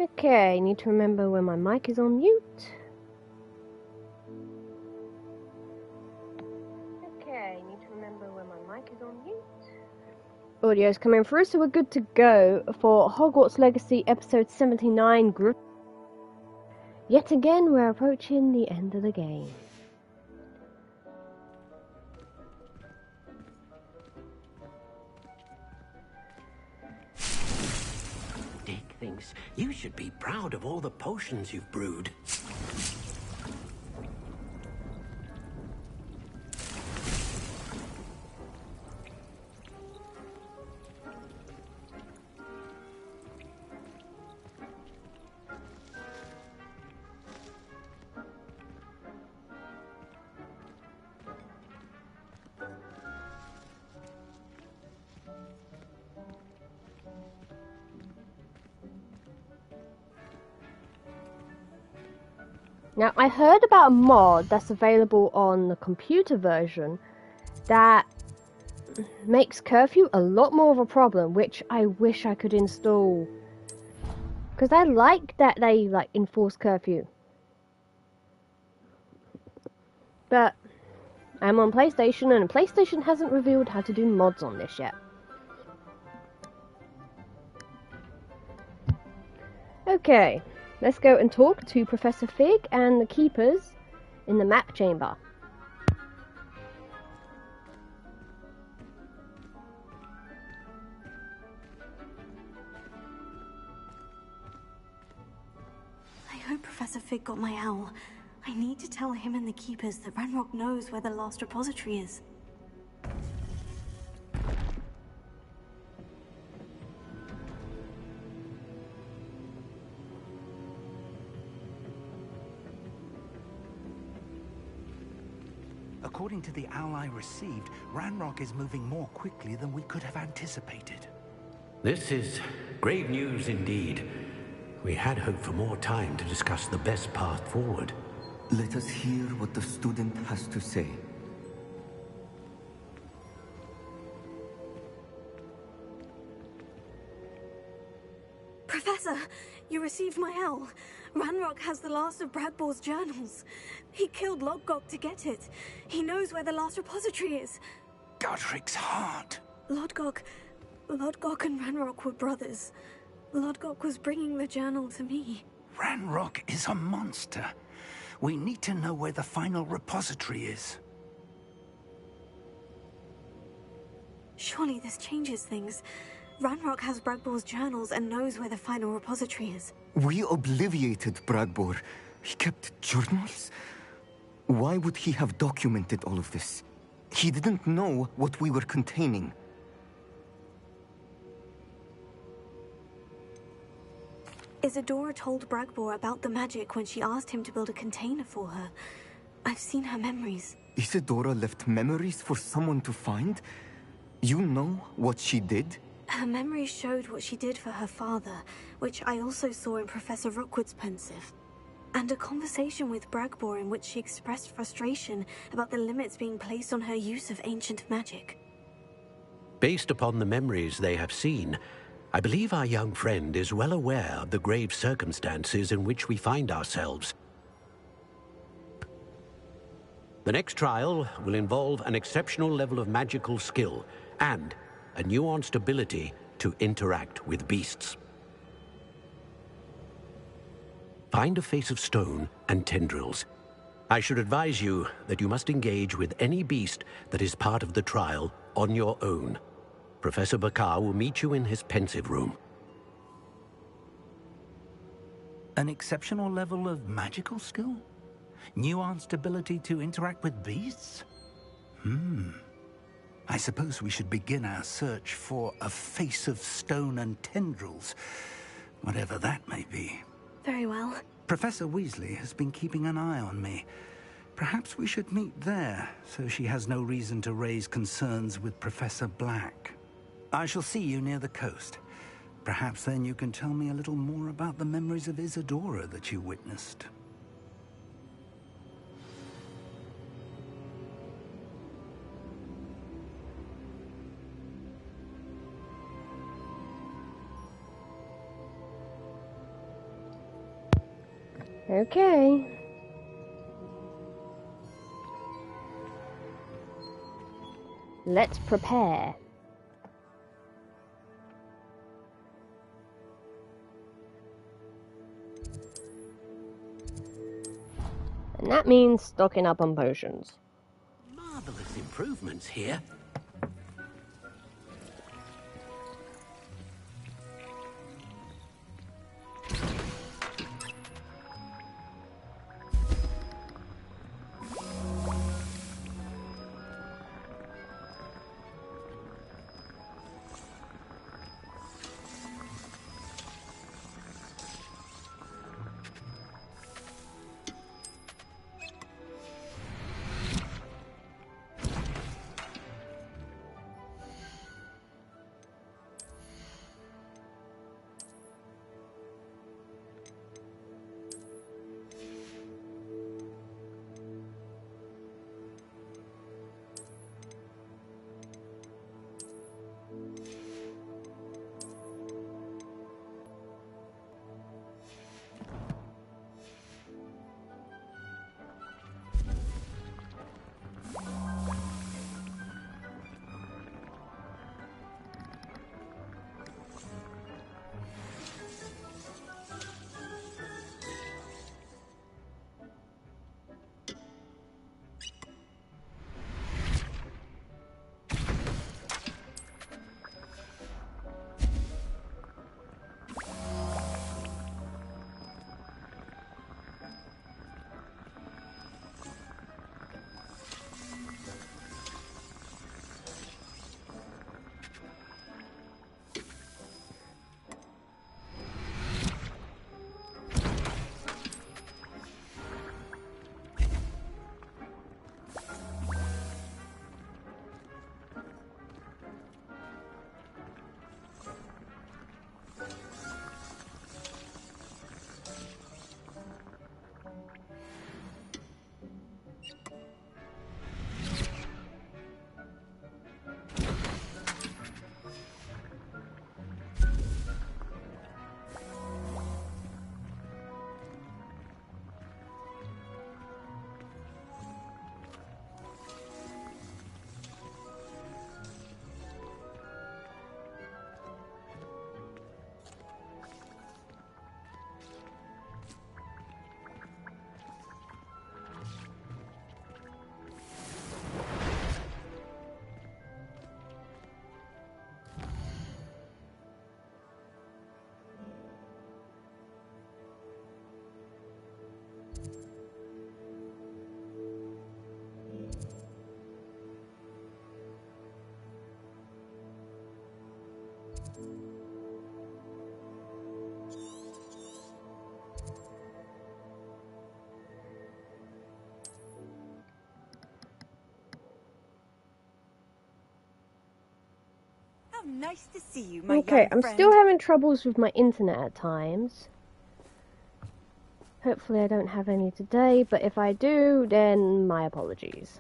Okay, need to remember when my mic is on mute. Audio is coming through, so we're good to go for Hogwarts Legacy episode 79 Gryffindor. Yet again, we're approaching the end of the game. Dick thinks you should be proud of all the potions you've brewed. Now, I heard about a mod that's available on the computer version that makes curfew a lot more of a problem, which I wish I could install. Because I like that they enforce curfew. But I'm on PlayStation and PlayStation hasn't revealed how to do mods on this yet. Okay, let's go and talk to Professor Fig and the Keepers in the map chamber. I hope Professor Fig got my owl. I need to tell him and the Keepers that Ranrock knows where the last repository is. According to the owl I received, Ranrock is moving more quickly than we could have anticipated. This is grave news indeed. We had hoped for more time to discuss the best path forward. Let us hear what the student has to say. Professor, you received my owl. Ranrock has the last of Bradbor's journals. He killed Lodgok to get it. He knows where the last repository is. Godric's heart. Lodgok and Ranrock were brothers. Lodgok was bringing the journal to me. Ranrock is a monster. We need to know where the final repository is. Surely this changes things. Ranrock has Bradbor's journals and knows where the final repository is. We obliviated Bradbor. He kept journals? Why would he have documented all of this? He didn't know what we were containing. Isadora told Bradbor about the magic when she asked him to build a container for her. I've seen her memories. Isadora left memories for someone to find? You know what she did? Her memories showed what she did for her father, which I also saw in Professor Rookwood's pensive. And a conversation with Bradbor in which she expressed frustration about the limits being placed on her use of ancient magic. Based upon the memories they have seen, I believe our young friend is well aware of the grave circumstances in which we find ourselves. The next trial will involve an exceptional level of magical skill and a nuanced ability to interact with beasts. Find a face of stone and tendrils. I should advise you that you must engage with any beast that is part of the trial on your own. Professor Bakar will meet you in his pensive room. An exceptional level of magical skill? Nuanced ability to interact with beasts? I suppose we should begin our search for a face of stone and tendrils, whatever that may be. Very well. Professor Weasley has been keeping an eye on me. Perhaps we should meet there, so she has no reason to raise concerns with Professor Black. I shall see you near the coast. Perhaps then you can tell me a little more about the memories of Isadora that you witnessed. Okay. Let's prepare. And that means stocking up on potions. Marvelous improvements here. How nice to see you, my Okay, young I'm friend. still having troubles with my internet at times. Hopefully I don't have any today, but if I do, then my apologies.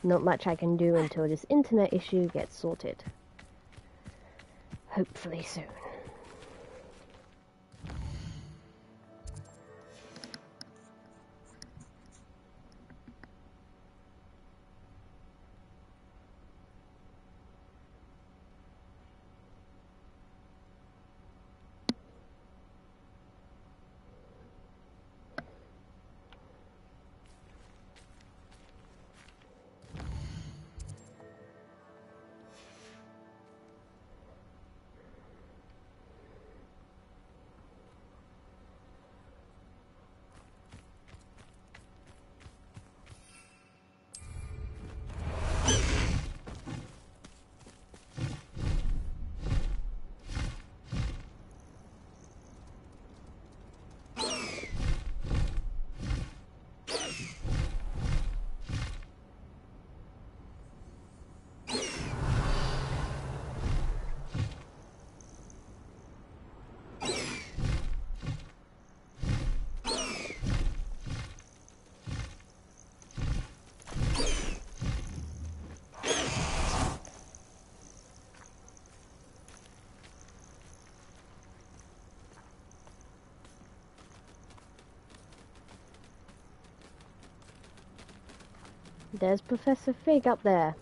Not much I can do until this internet issue gets sorted. Hopefully soon. There's Professor Fig up there.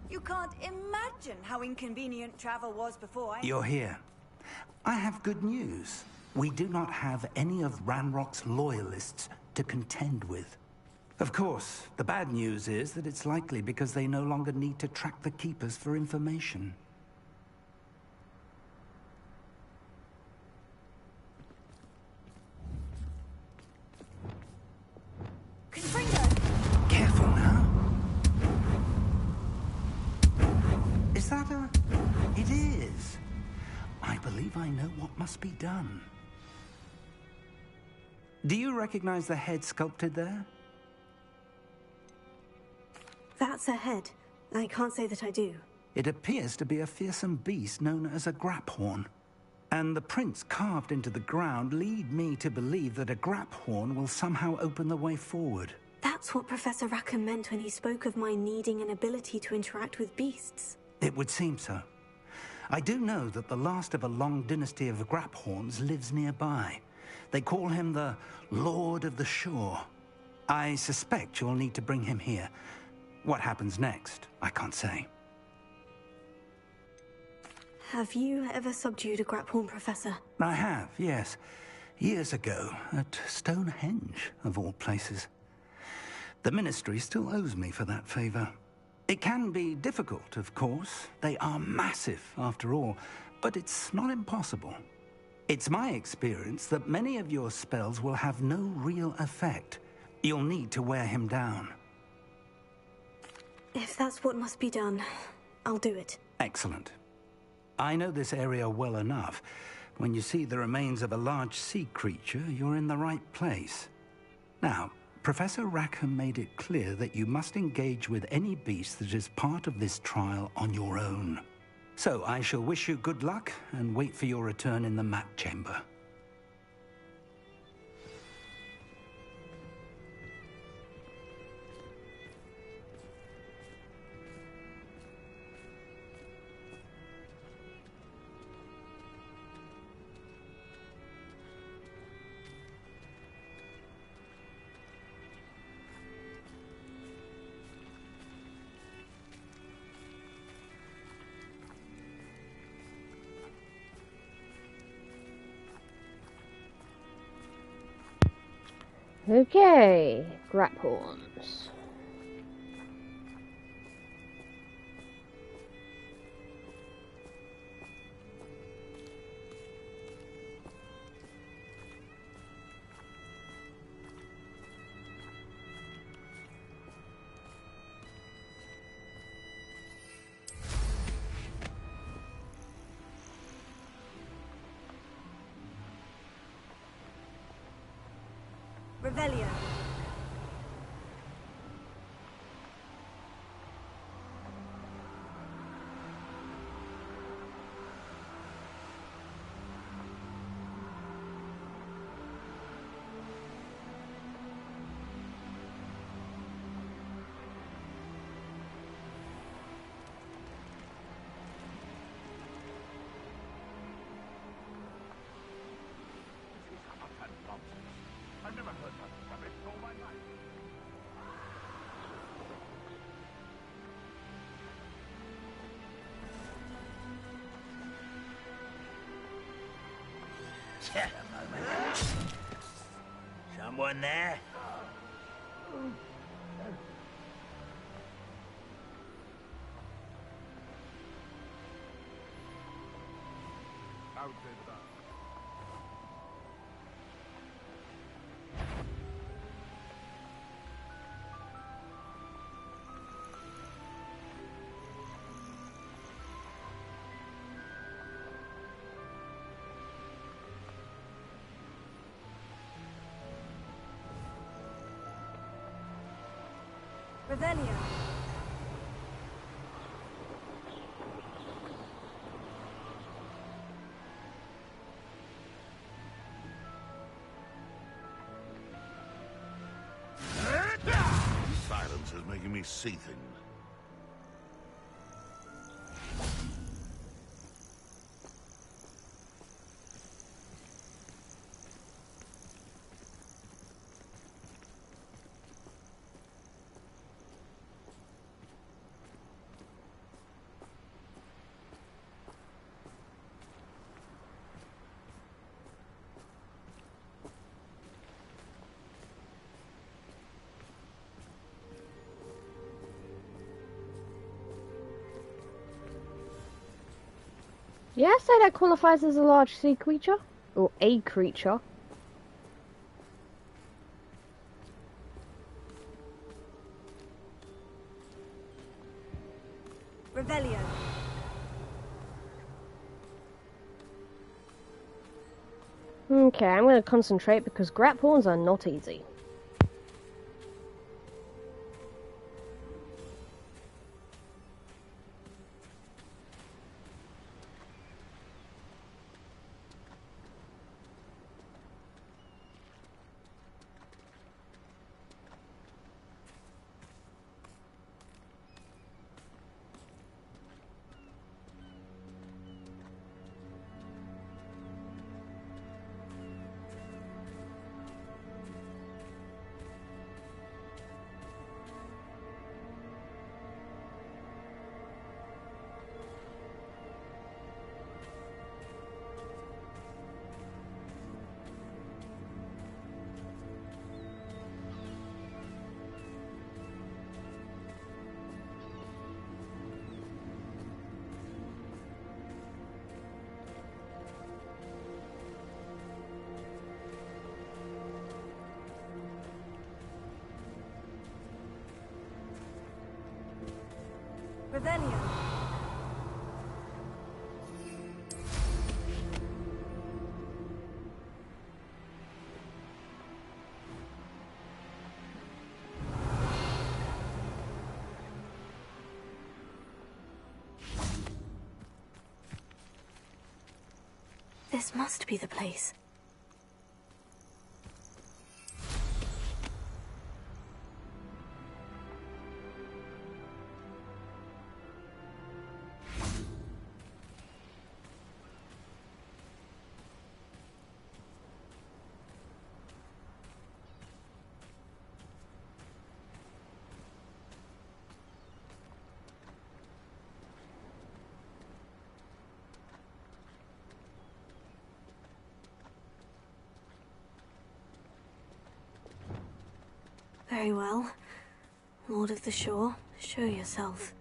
You can't imagine how inconvenient travel was before. You're here. I have good news. We do not have any of Ranrock's loyalists to contend with. Of course, the bad news is that it's likely because they no longer need to track the Keepers for information. Gryffindor! Careful now. Is that a... It is. I believe I know what must be done. Do you recognize the head sculpted there? That's a head. I can't say that I do. It appears to be a fearsome beast known as a Graphorn. And the prints carved into the ground lead me to believe that a Graphorn will somehow open the way forward. That's what Professor Rackham meant when he spoke of my needing an ability to interact with beasts. It would seem so. I do know that the last of a long dynasty of Graphorns lives nearby. They call him the Lord of the Shore. I suspect you'll need to bring him here. What happens next, I can't say. Have you ever subdued a Graphorn, Professor? I have, yes. Years ago, at Stonehenge, of all places. The Ministry still owes me for that favor. It can be difficult, of course. They are massive, after all, but it's not impossible. It's my experience that many of your spells will have no real effect. You'll need to wear him down. If that's what must be done, I'll do it. Excellent. I know this area well enough. When you see the remains of a large sea creature, you're in the right place. Now, Professor Rackham made it clear that you must engage with any beast that is part of this trial on your own. So I shall wish you good luck and wait for your return in the map chamber. Okay, Graphorns. Revelio. Someone there? doubted that. Revelio. Silence is making me seething. Yeah, say that qualifies as a large sea creature? Or a creature. Revelio. Okay, I'm going to concentrate because grap horns are not easy. Revelio. This must be the place. Very well. Lord of the Shore, show yourself.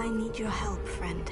I need your help, friend.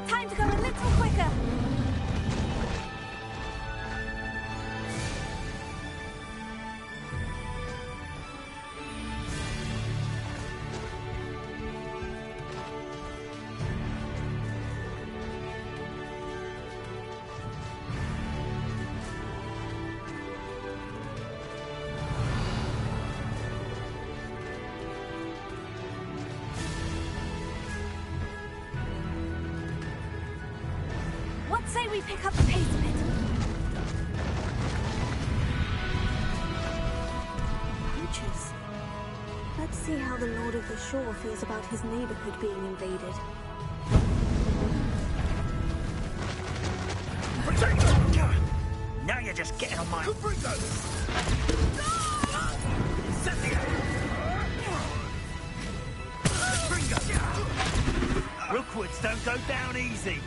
Time to go a little quicker. What say we pick up the pace a bit? Creatures. Let's see how the Lord of the Shore feels about his neighborhood being invaded. Now you're just getting on my... Rookwoods don't go down easy.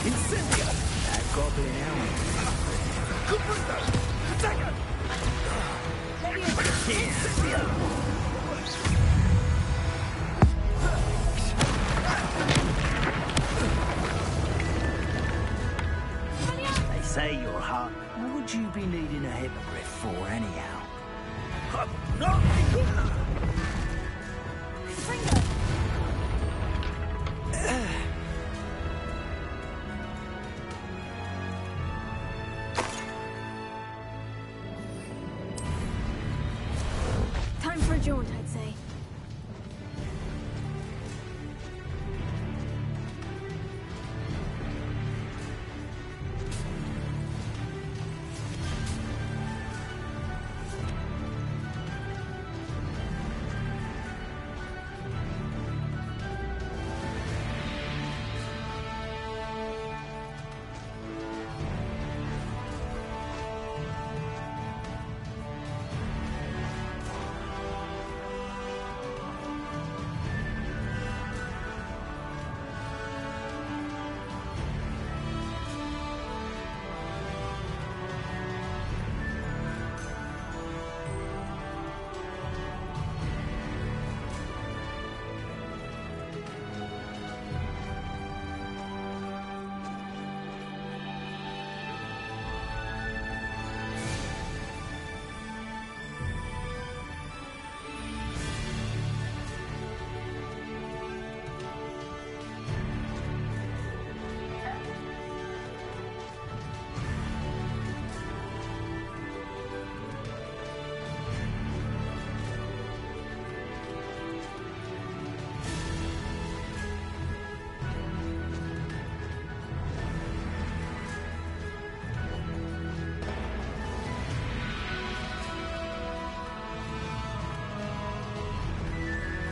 Incendio! That goblin helmet. Attacker! They say you're hot. What would you be needing a hippogriff for, anyhow? Time for a jaunt, I'd say.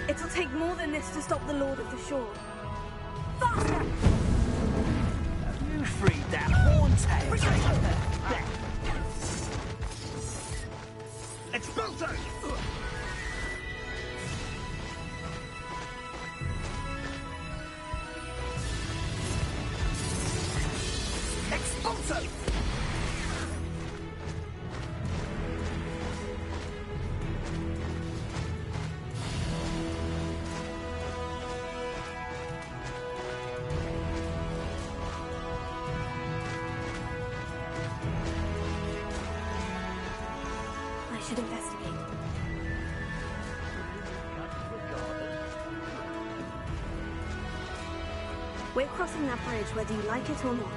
It'll take more than this to stop the Lord of the Shore. Faster! You freed that horntail. Expulso! Expulso! should investigate. We're crossing that bridge whether you like it or not.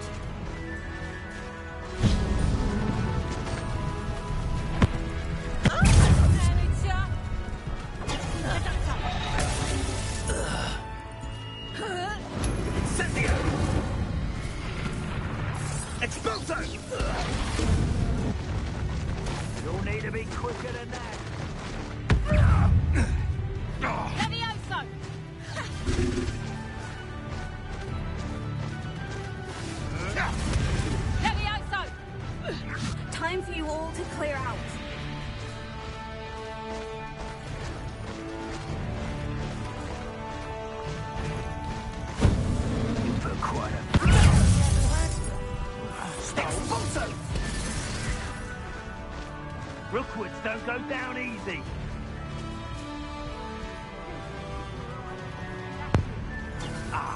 You'll need to be quicker than that. Time for you all to clear out. You put quite a... Expulso! Rookwoods don't go down easy.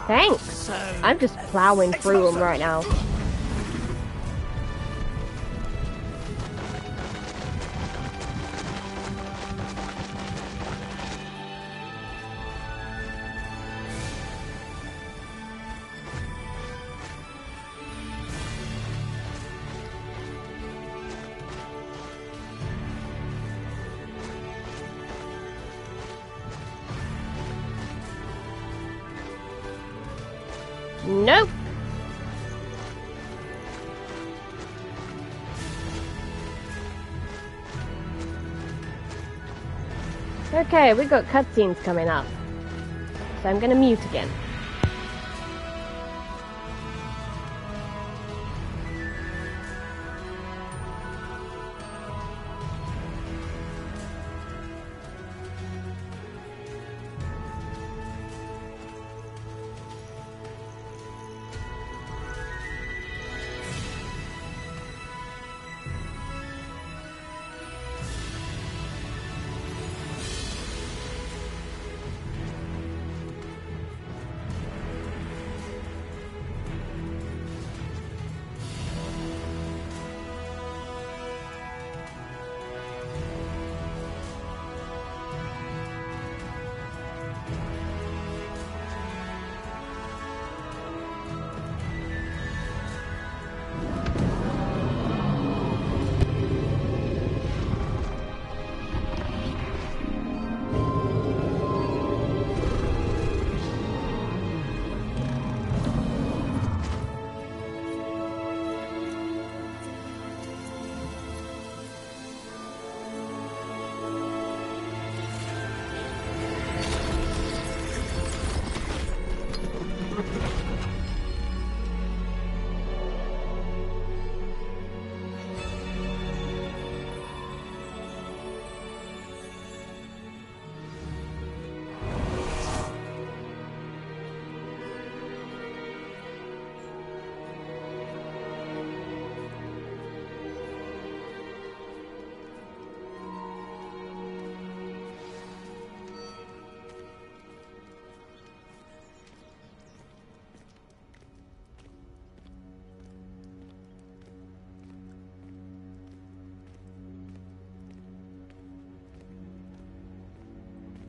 Thanks. I'm just plowing through them right now. Nope. Okay, we got cutscenes coming up. So I'm gonna mute again.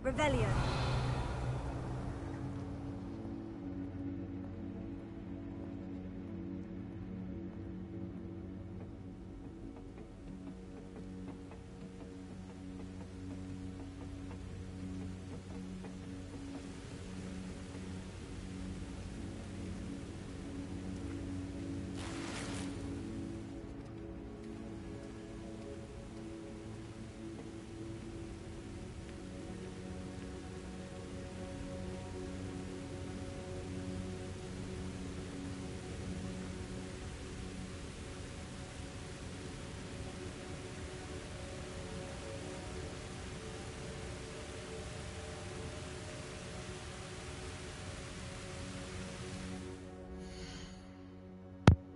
Revelio.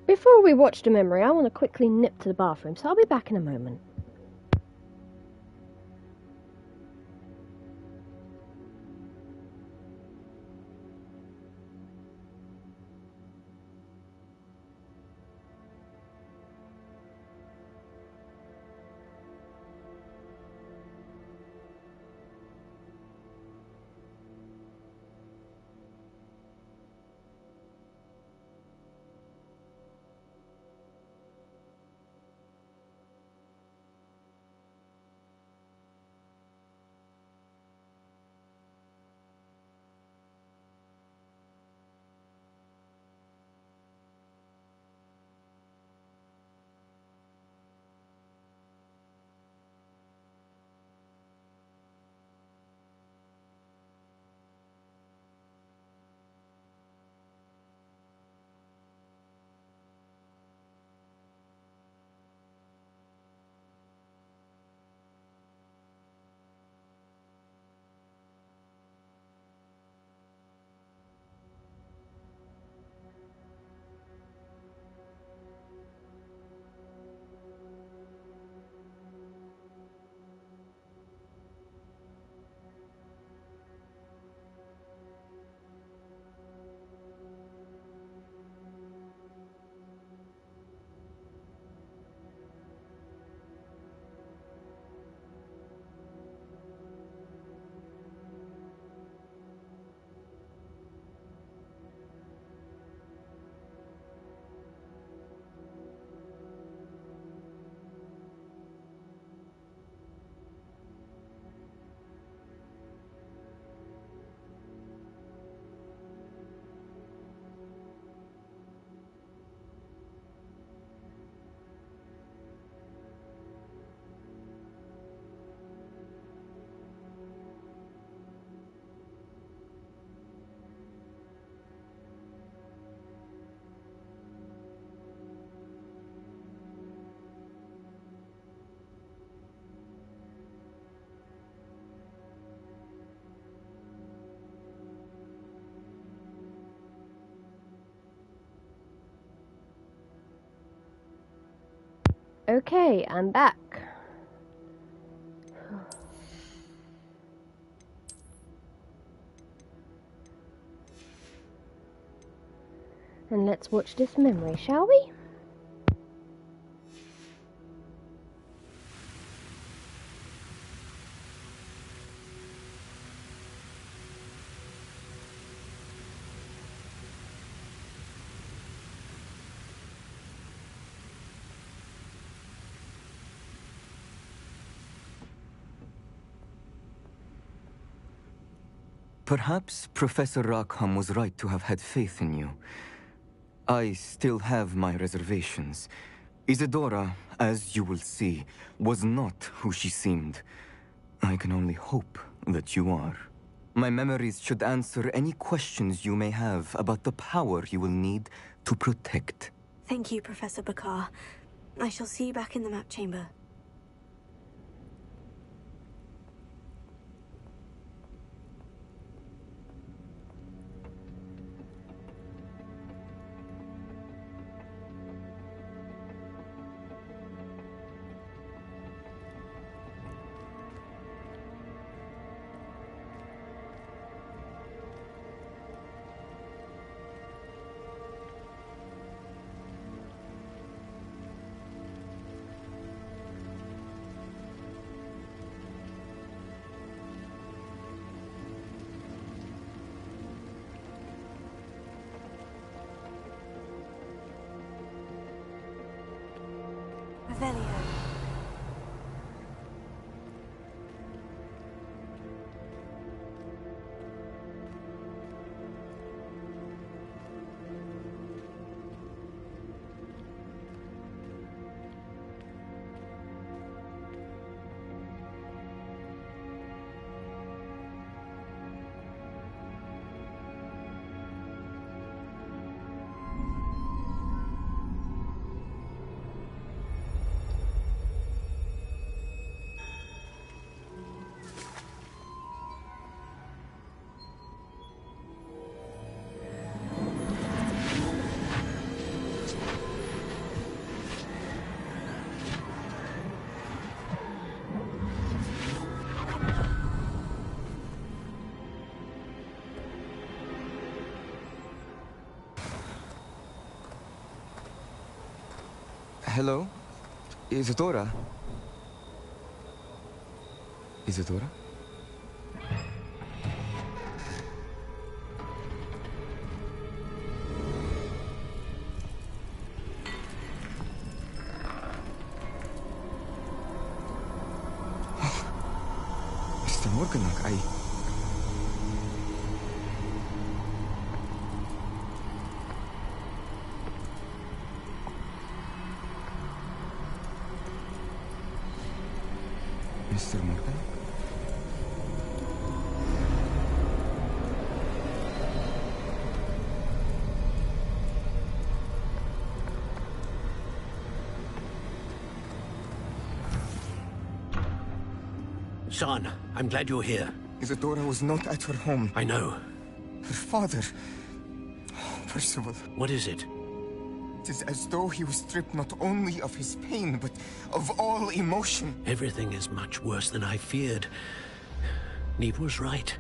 Before we watch the memory, I want to quickly nip to the bathroom, so I'll be back in a moment. Okay, I'm back. And let's watch this memory, shall we? Perhaps Professor Rackham was right to have had faith in you. I still have my reservations. Isadora, as you will see, was not who she seemed. I can only hope that you are. My memories should answer any questions you may have about the power you will need to protect. Thank you, Professor Bakar. I shall see you back in the map chamber. Revelio. Hello? Isadora? Isadora? Mr. Morganach, Mr. Morgan? Son, I'm glad you're here. Isadora was not at her home. I know. Her father... Percival. What is it? It is as though he was stripped not only of his pain, but of all emotion. Everything is much worse than I feared. Neve was right.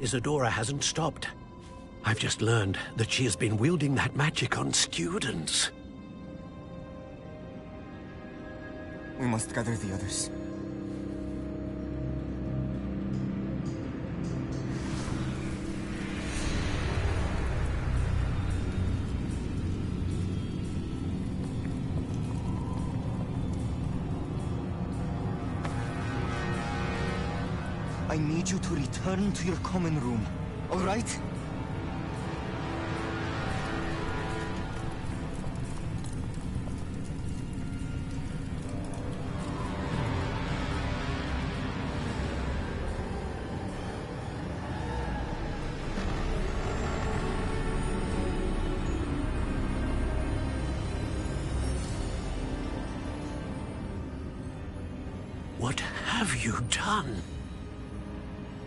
Isadora hasn't stopped. I've just learned that she has been wielding that magic on students. We must gather the others. I need you to return to your common room, all right? What have you done?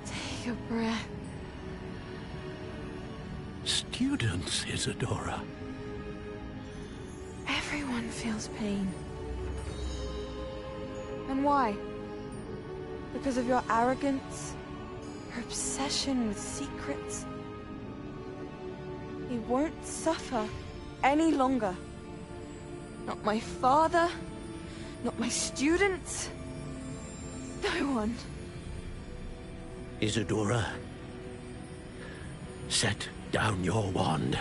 Take a breath. Students, Isadora. Everyone feels pain. And why? Because of your arrogance? Your obsession with secrets? He won't suffer any longer. Not my father, not my students, no one. Isadora, set down your wand.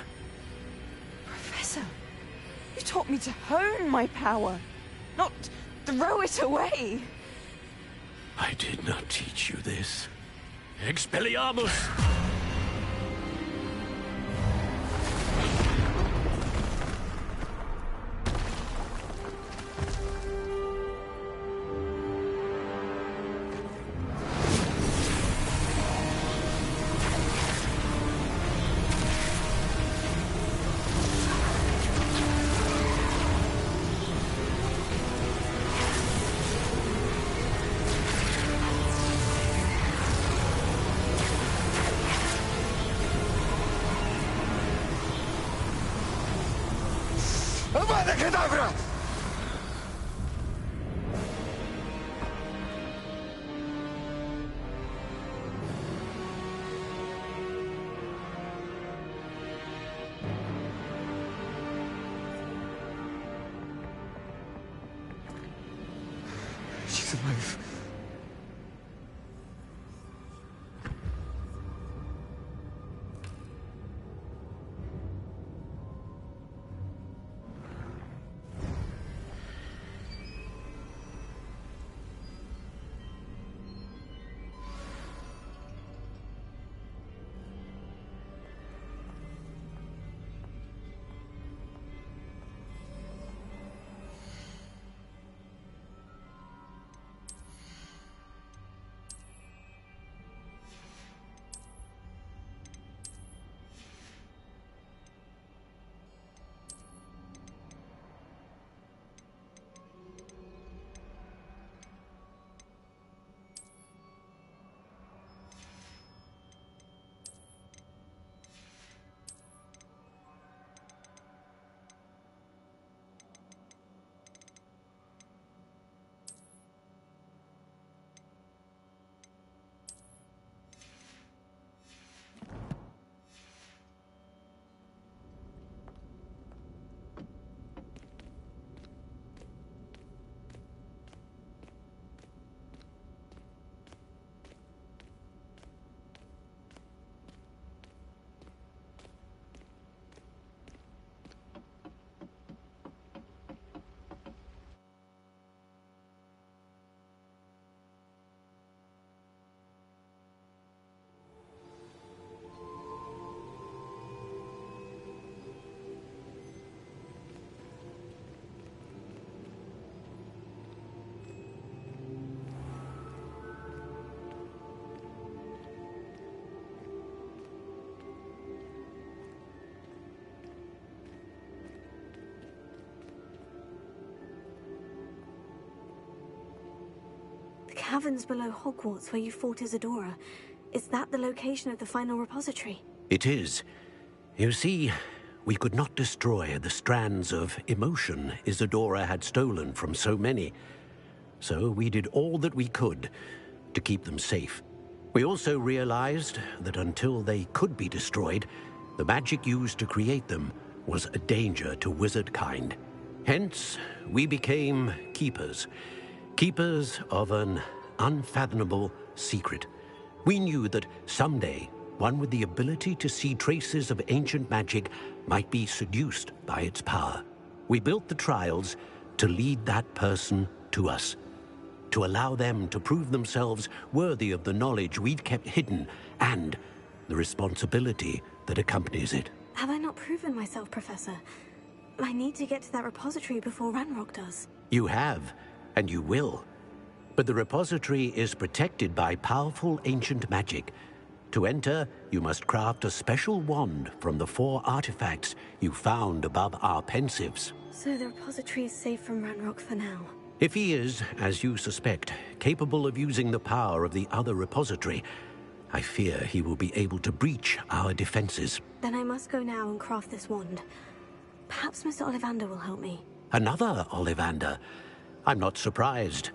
Professor, you taught me to hone my power, not throw it away. I did not teach you this. Expelliarmus! She's alive. The caverns below Hogwarts where you fought Isadora. Is that the location of the final repository? It is. You see, we could not destroy the strands of emotion Isadora had stolen from so many. So we did all that we could to keep them safe. We also realized that until they could be destroyed, the magic used to create them was a danger to wizard kind. Hence, we became keepers. Keepers of an unfathomable secret. We knew that someday, one with the ability to see traces of ancient magic might be seduced by its power. We built the trials to lead that person to us, to allow them to prove themselves worthy of the knowledge we'd kept hidden and the responsibility that accompanies it. Have I not proven myself, Professor? I need to get to that repository before Ranrock does. You have, and you will. But the repository is protected by powerful ancient magic. To enter, you must craft a special wand from the 4 artifacts you found above our pensives. So the repository is safe from Ranrock for now. If he is, as you suspect, capable of using the power of the other repository, I fear he will be able to breach our defenses. Then I must go now and craft this wand. Perhaps Mr. Ollivander will help me. Another Ollivander? I'm not surprised.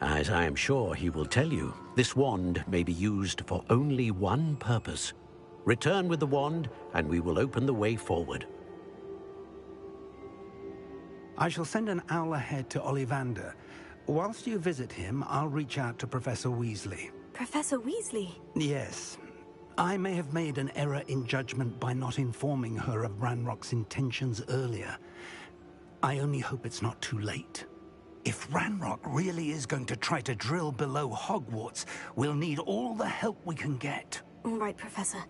As I am sure he will tell you, this wand may be used for only one purpose. Return with the wand, and we will open the way forward. I shall send an owl ahead to Ollivander. Whilst you visit him, I'll reach out to Professor Weasley. Professor Weasley? Yes. I may have made an error in judgment by not informing her of Ranrock's intentions earlier. I only hope it's not too late. If Ranrock really is going to try to drill below Hogwarts, we'll need all the help we can get. All right, Professor.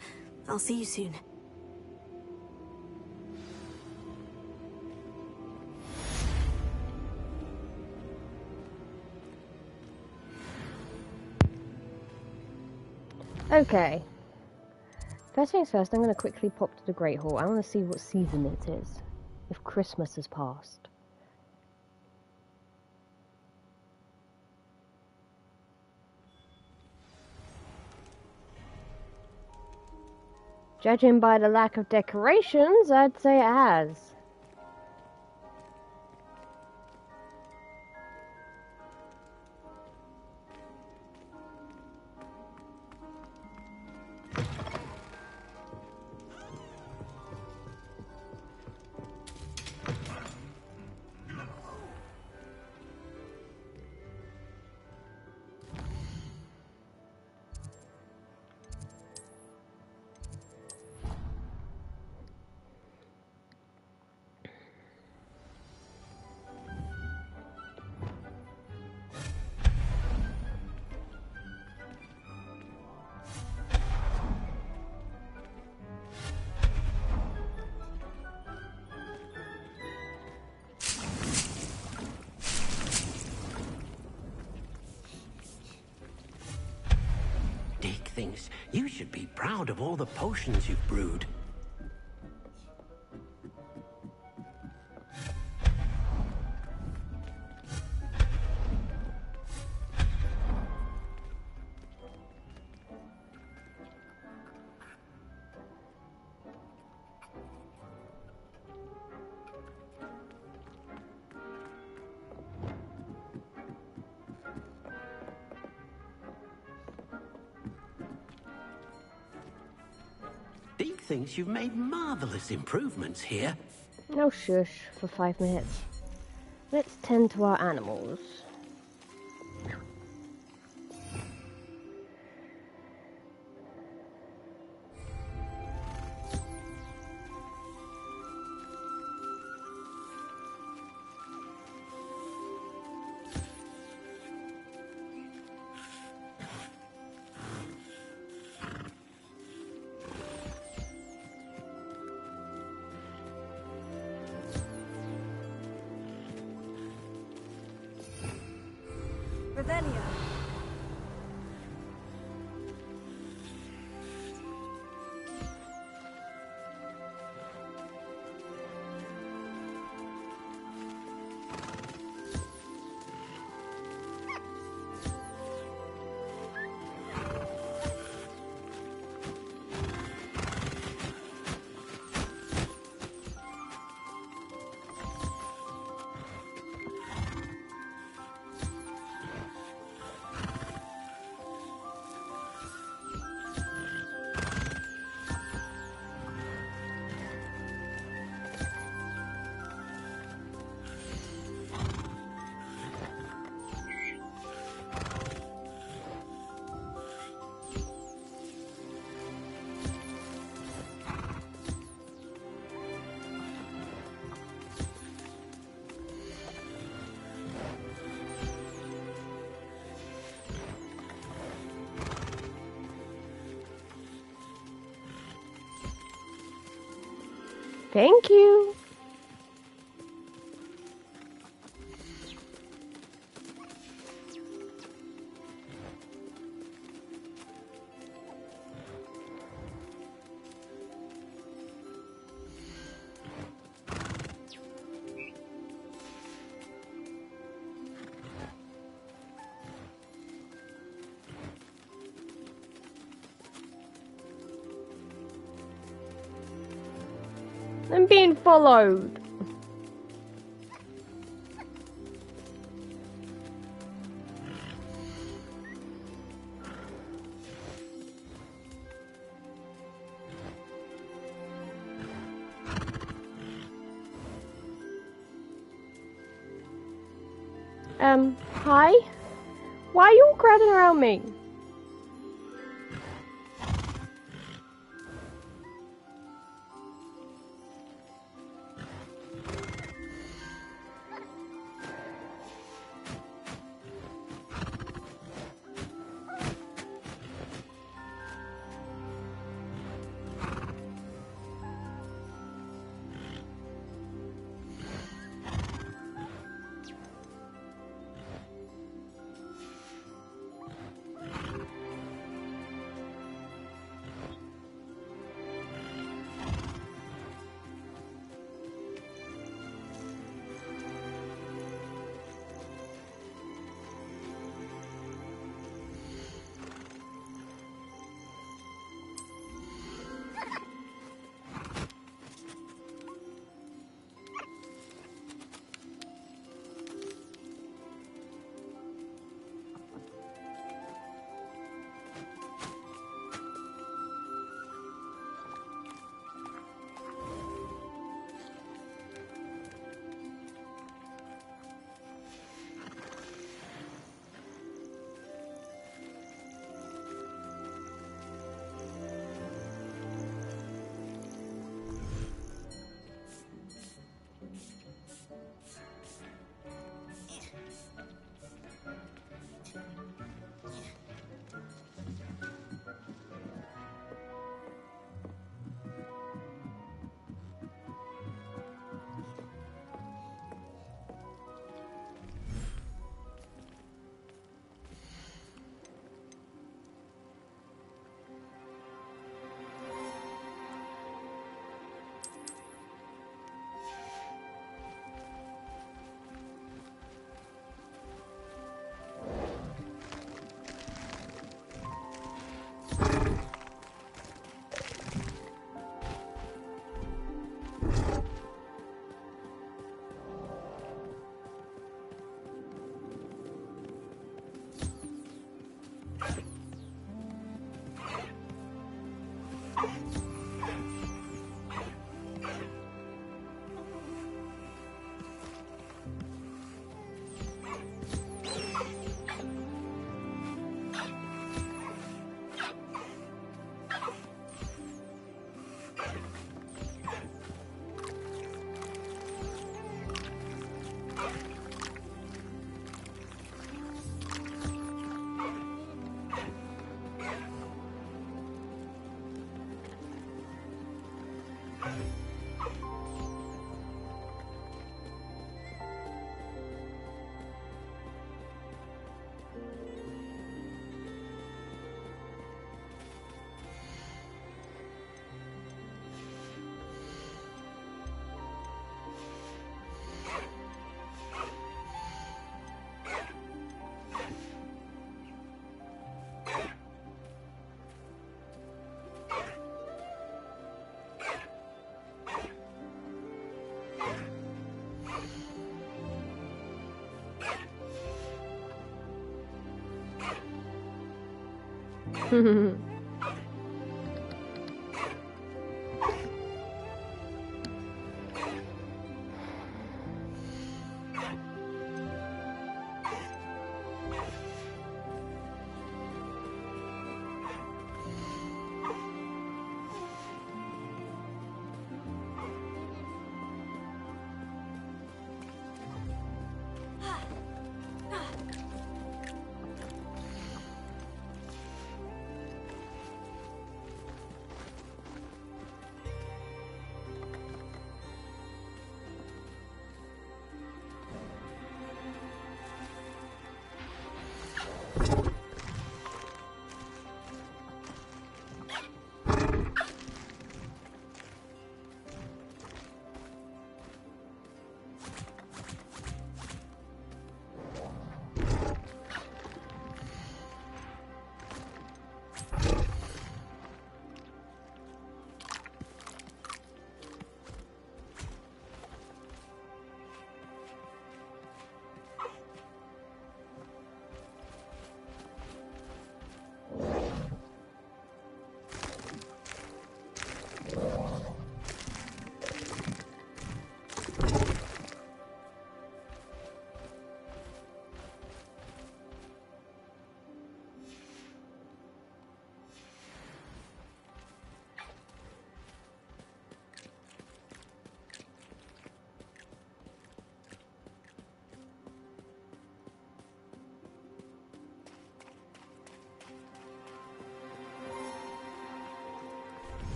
I'll see you soon. Okay. First things first, I'm going to quickly pop to the Great Hall. I want to see what season it is. If Christmas has passed. Judging by the lack of decorations, I'd say it has. Dick thinks you should be proud of all the potions you've brewed. Dick thinks you've made marvelous improvements here. No shush for 5 minutes. Let's tend to our animals. Revelio. Thank you. I'm being followed. Hi? Why are you all crowding around me?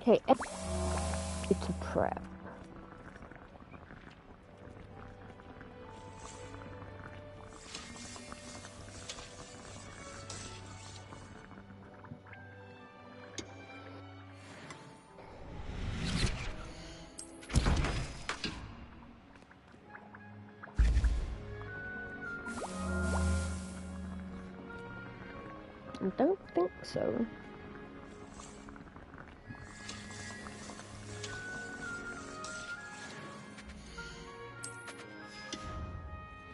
Okay, to prep. I don't think so.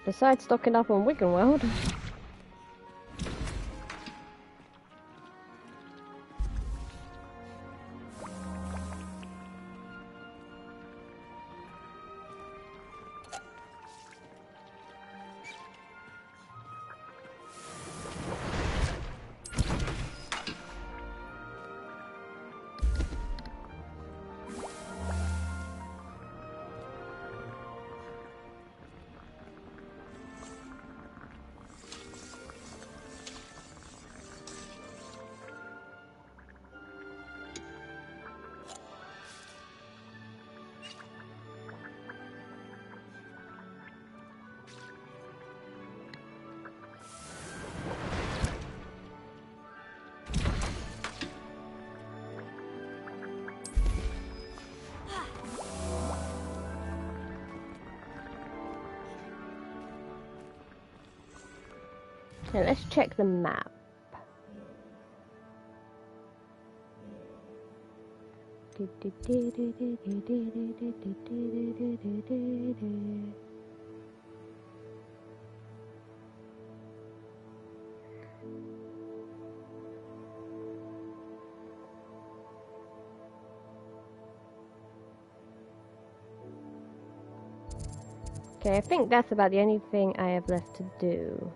Besides stocking up on Wiggenweld. Okay, let's check the map. Okay, I think that's about the only thing I have left to do.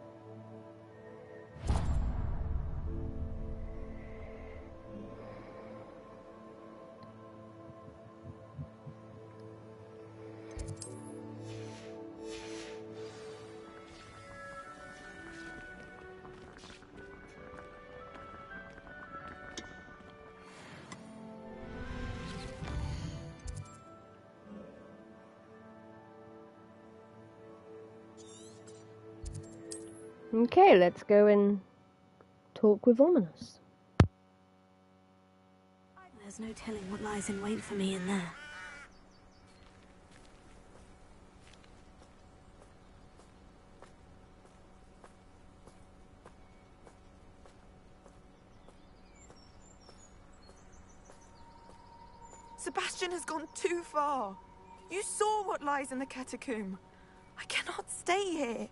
Okay, let's go and talk with Ominous. There's no telling what lies in wait for me in there. Sebastian has gone too far. You saw what lies in the catacomb. I cannot stay here.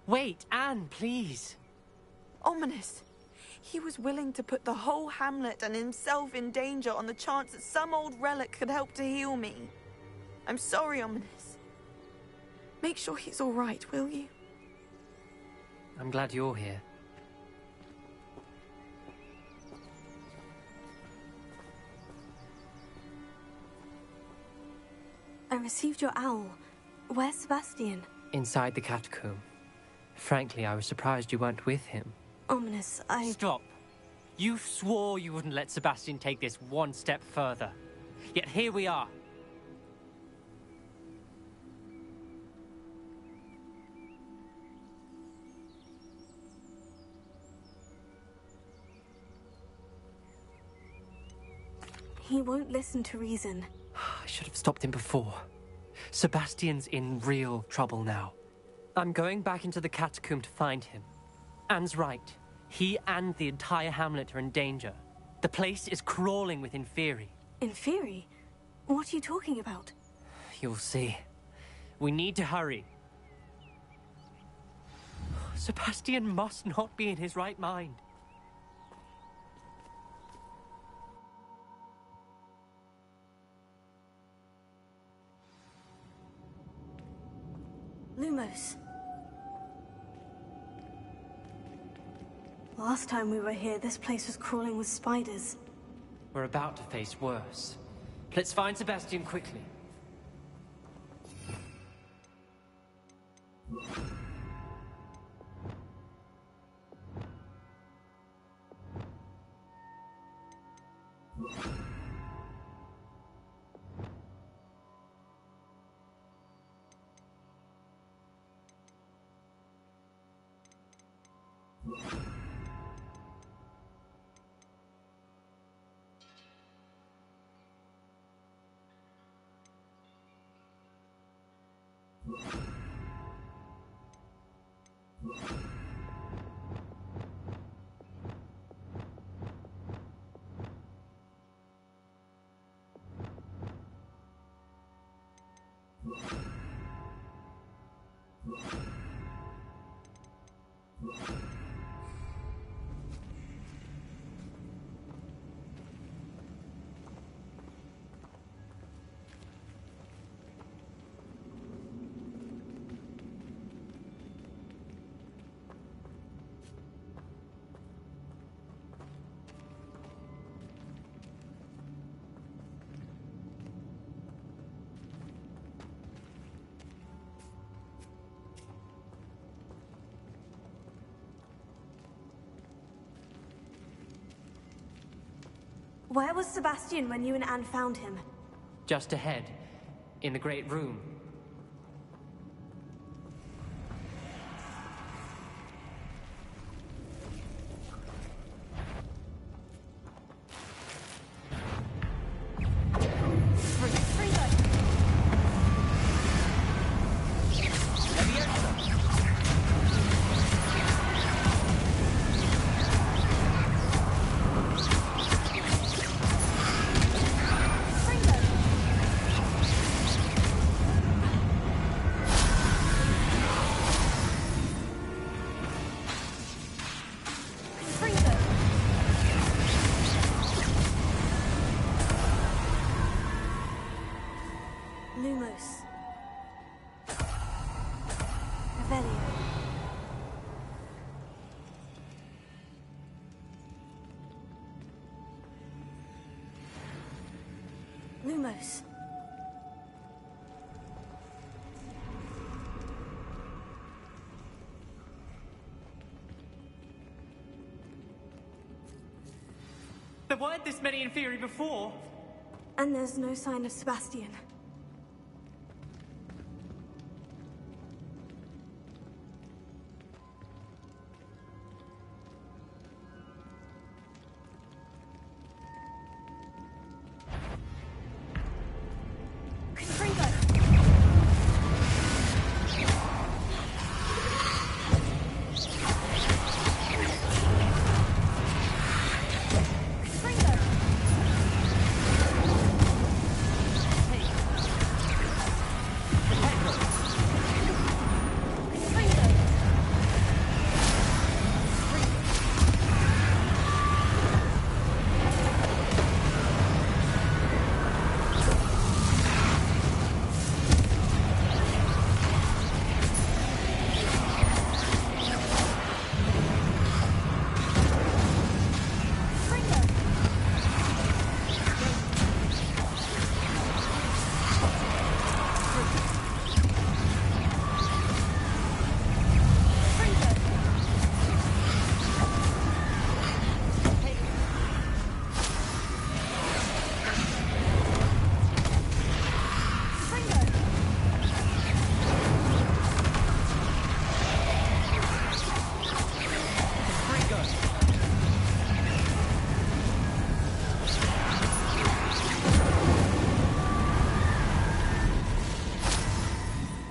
Wait, Anne, please. Ominous. He was willing to put the whole hamlet and himself in danger on the chance that some old relic could help to heal me. I'm sorry, Ominous. Make sure he's all right, will you? I'm glad you're here. I received your owl. Where's Sebastian? Inside the catacomb. Frankly, I was surprised you weren't with him. Ominous, Stop. You swore you wouldn't let Sebastian take this one step further. Yet here we are. He won't listen to reason. I should have stopped him before. Sebastian's in real trouble now. I'm going back into the catacomb to find him. Anne's right. He and the entire hamlet are in danger. The place is crawling with Inferi. Inferi? What are you talking about? You'll see. We need to hurry. Sebastian must not be in his right mind. Lumos. Last time we were here, this place was crawling with spiders. We're about to face worse. Let's find Sebastian quickly. Where was Sebastian when you and Anne found him? Just ahead, in the Great Room. Lumos. Revelio. Lumos. There weren't this many Inferi before. And there's no sign of Sebastian.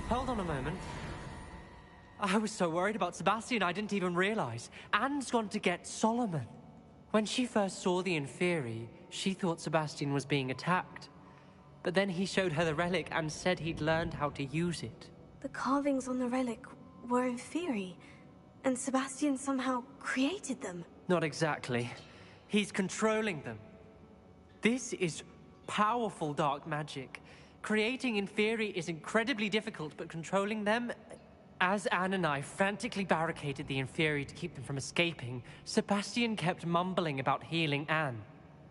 Hold on a moment. I was so worried about Sebastian I didn't even realize. Anne's gone to get Solomon. When she first saw the Inferi, she thought Sebastian was being attacked. But then he showed her the relic and said he'd learned how to use it. The carvings on the relic were Inferi, and Sebastian somehow created them. Not exactly. He's controlling them. This is powerful dark magic. Creating Inferi is incredibly difficult, but controlling them... As Anne and I frantically barricaded the Inferi to keep them from escaping, Sebastian kept mumbling about healing Anne.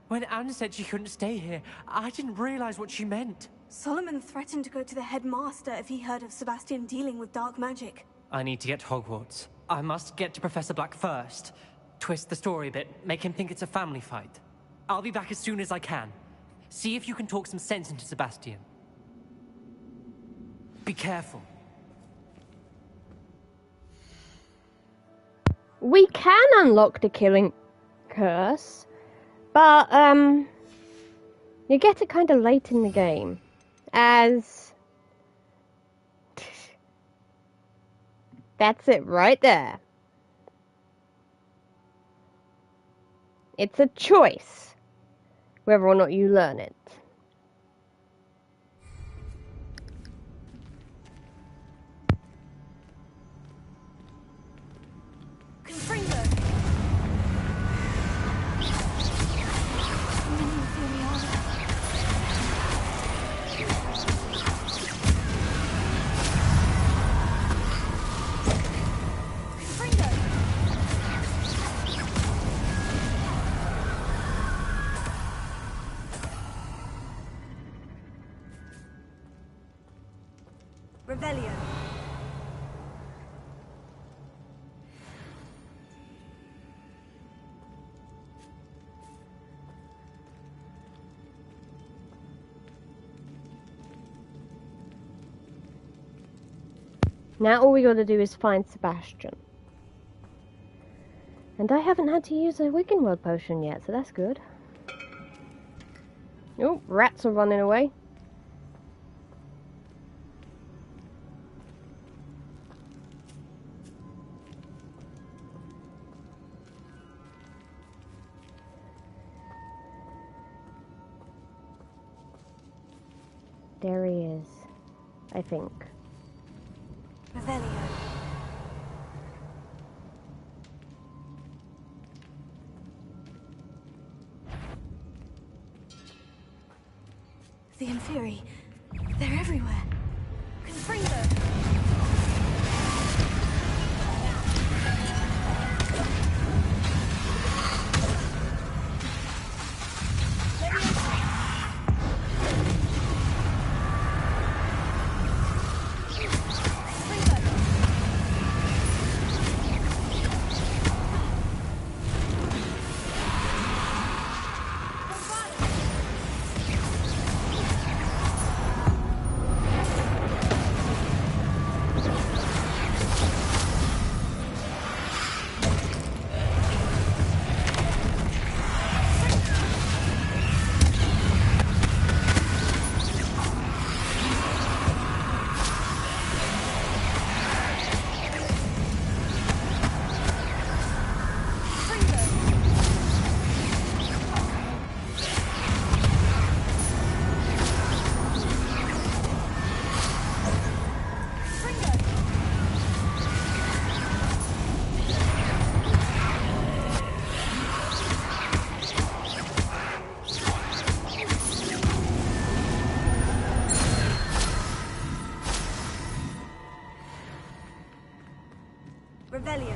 When Anne said she couldn't stay here, I didn't realize what she meant. Solomon threatened to go to the headmaster if he heard of Sebastian dealing with dark magic. I need to get to Hogwarts. I must get to Professor Black first. Twist the story a bit, make him think it's a family fight. I'll be back as soon as I can. See if you can talk some sense into Sebastian. Be careful. We can unlock the killing curse, but you get it kind of late in the game, as That's it right there. It's a choice whether or not you learn it. Revelio. Now all we gotta do is find Sebastian. And I haven't had to use a Wigan World potion yet, so that's good. Oh, rats are running away. There he is, I think. Revelio. The Inferi. They're everywhere. Confringo. Revelio.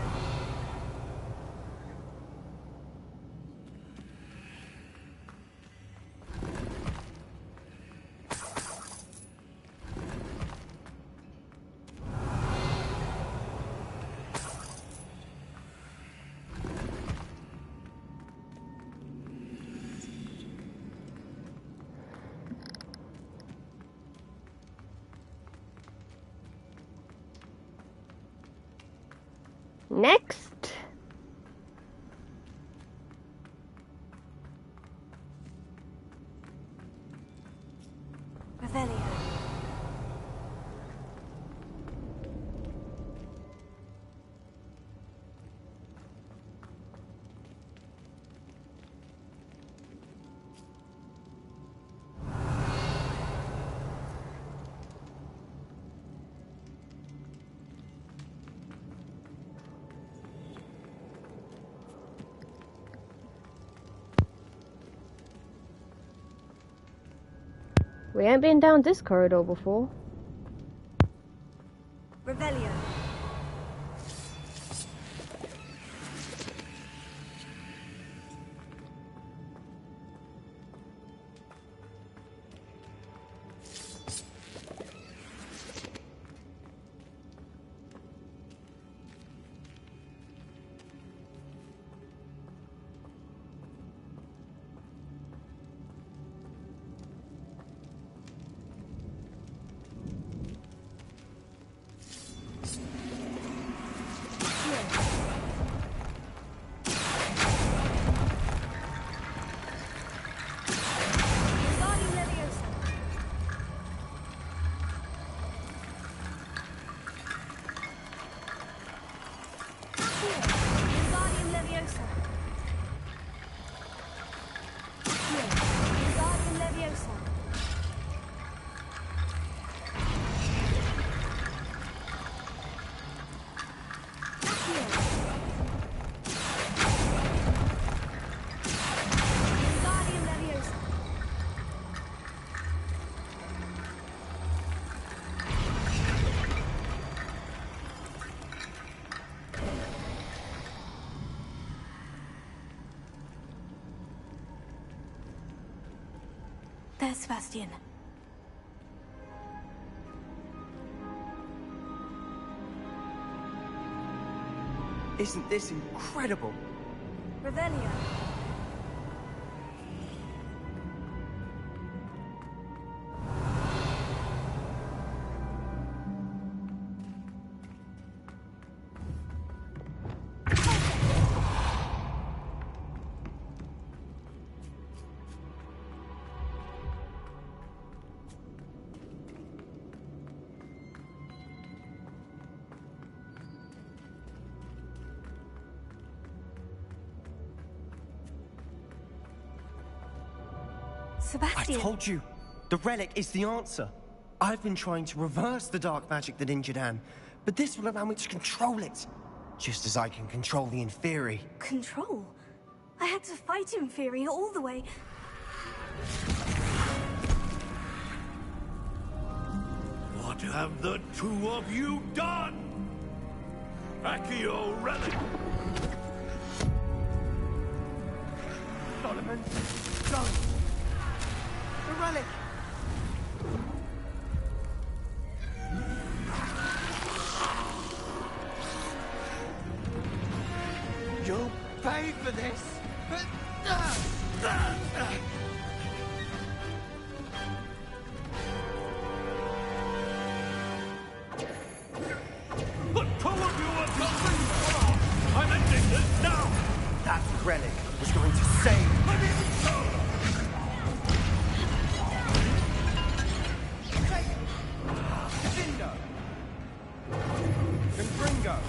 Next. Revelio. We ain't been down this corridor before. Revelio. There, Sebastian. Isn't this incredible? Revelio. Sebastian. I told you, the relic is the answer. I've been trying to reverse the dark magic that injured Anne, but this will allow me to control it. Just as I can control the Inferi. Control? I had to fight Inferi all the way. What have the two of you done? Accio relic! Solomon, no! The relic! You'll pay for this! The two of you are coming! I'm ending this now! That relic was going to save... Gryffindor! Gryffindor!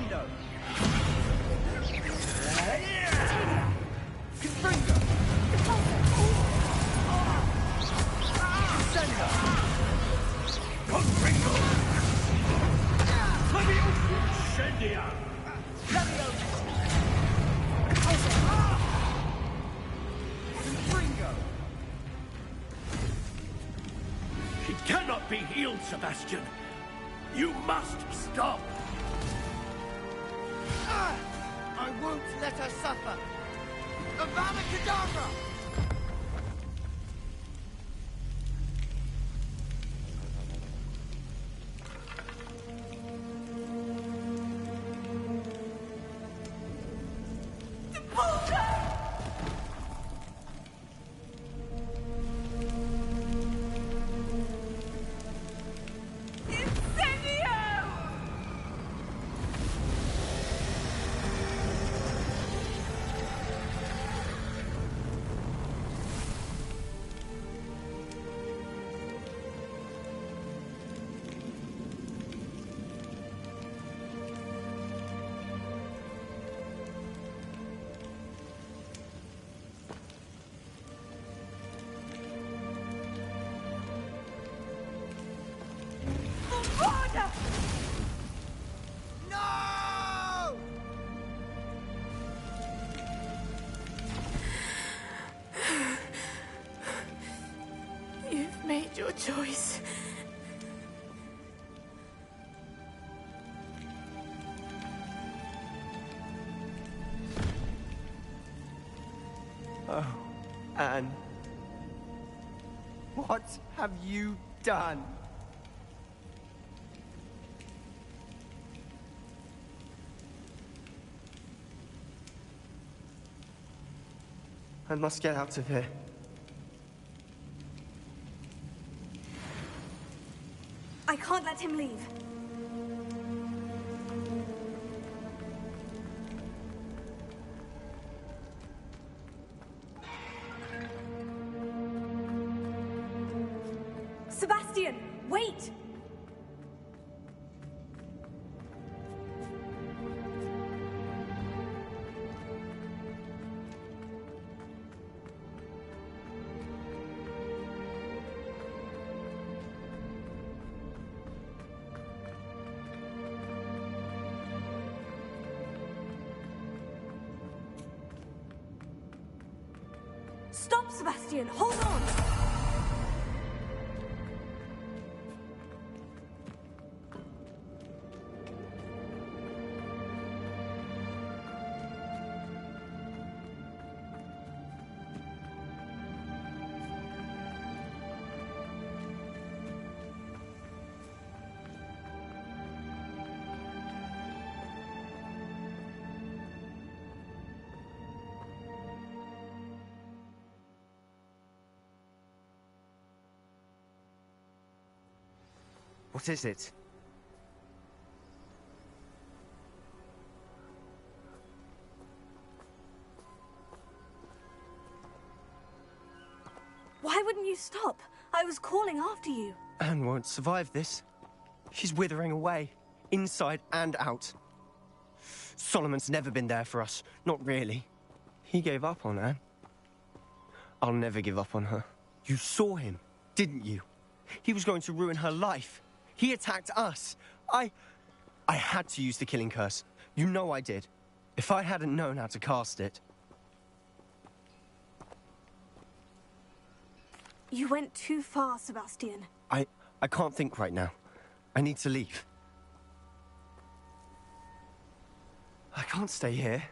Crescendo! Confringo! Crescendo! Confringo! Incendia! Confringo! She cannot be healed, Sebastian. You must stop. I won't let her suffer. Avada Kedavra! No! You've made your choice. Oh, Anne. What have you done? I must get out of here. I can't let him leave. Sebastian, wait! Stop, Sebastian! Hold on! What is it? Why wouldn't you stop? I was calling after you. Anne won't survive this. She's withering away, inside and out. Solomon's never been there for us. Not really. He gave up on Anne. I'll never give up on her. You saw him, didn't you? He was going to ruin her life. He attacked us. I had to use the killing curse. You know I did. If I hadn't known how to cast it... You went too far, Sebastian. I can't think right now. I need to leave. I can't stay here.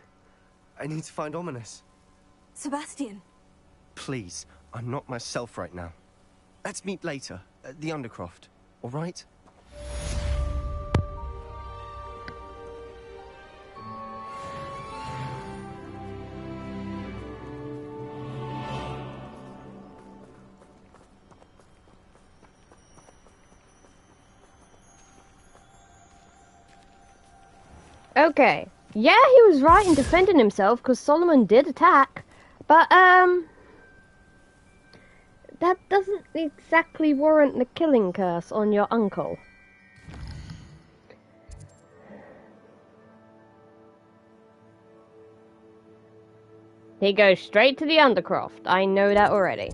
I need to find Ominous. Sebastian. Please, I'm not myself right now. Let's meet later, at the Undercroft, all right? Okay. Yeah, he was right in defending himself because Solomon did attack. But, that doesn't exactly warrant the killing curse on your uncle. He goes straight to the Undercroft. I know that already.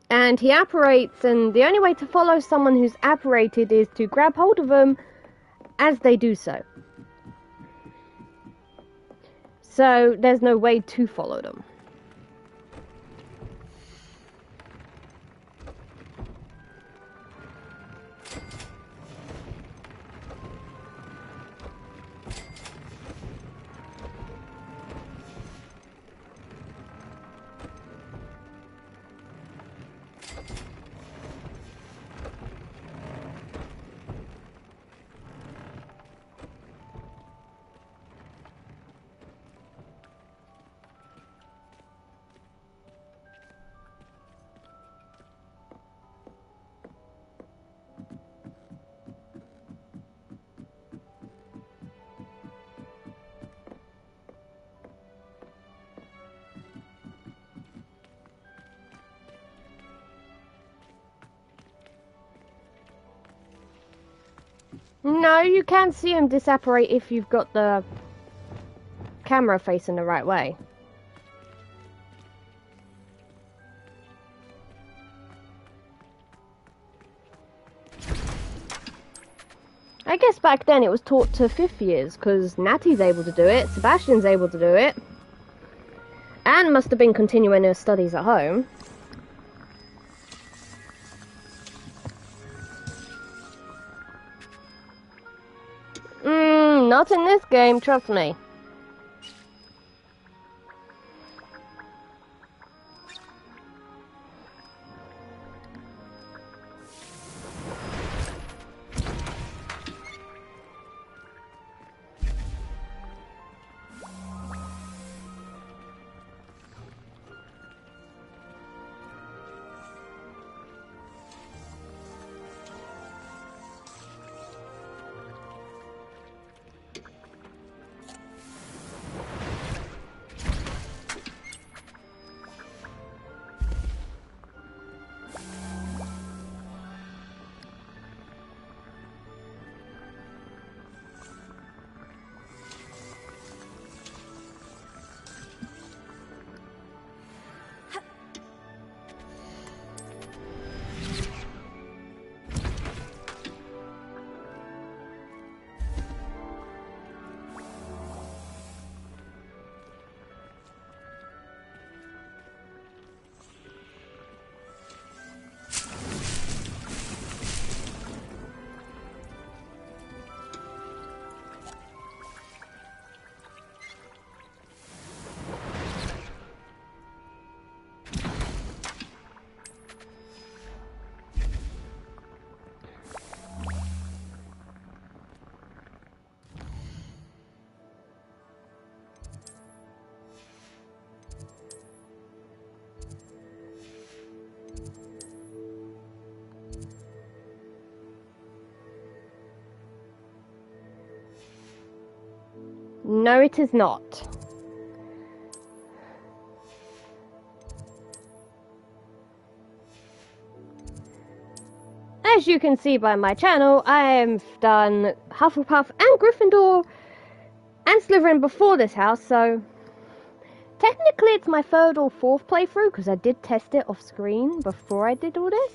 And he apparates, and the only way to follow someone who's apparated is to grab hold of them as they do so. So there's no way to follow them. No, you can't see him disapparate if you've got the camera facing the right way. I guess back then it was taught to 5th years, because Natty's able to do it, Sebastian's able to do it. Anne must have been continuing her studies at home. Not in this game, trust me. No, it is not. As you can see by my channel, I've done Hufflepuff and Gryffindor and Slytherin before this house, so technically it's my 3rd or 4th playthrough, because I did test it off screen before I did all this.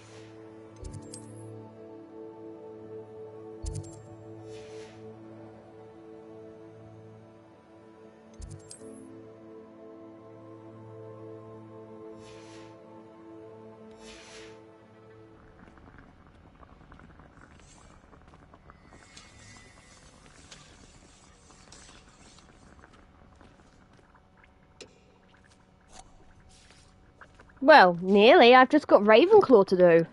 Well, nearly. I've just got Ravenclaw to do,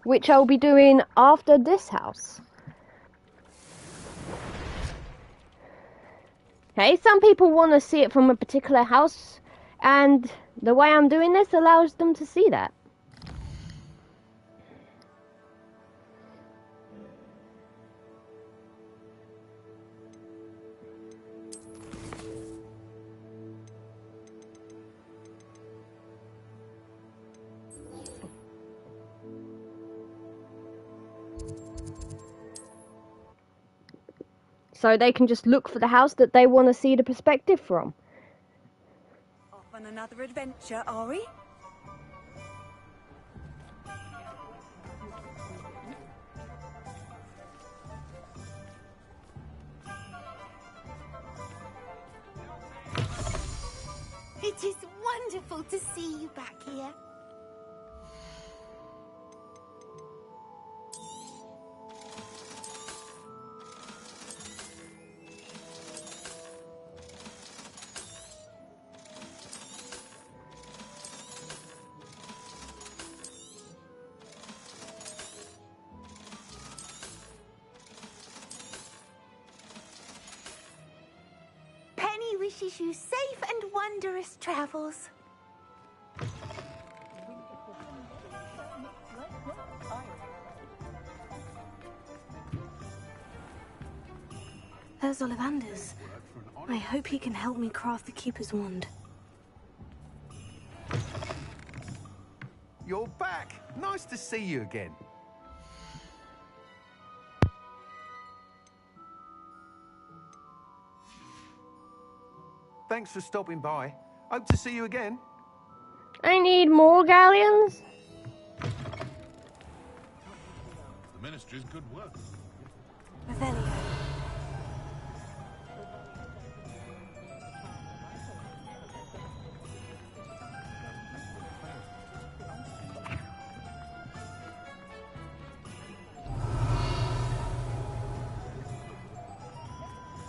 which I'll be doing after this house. Okay, some people want to see it from a particular house, and the way I'm doing this allows them to see that. So they can just look for the house that they want to see the perspective from. Off on another adventure, are we? It is wonderful to see you back here. Penny wishes you safe and wondrous travels. There's Ollivander's. I hope he can help me craft the Keeper's wand. You're back! Nice to see you again. Thanks for stopping by. Hope to see you again. I need more galleons. The Ministry's good work. Revelio.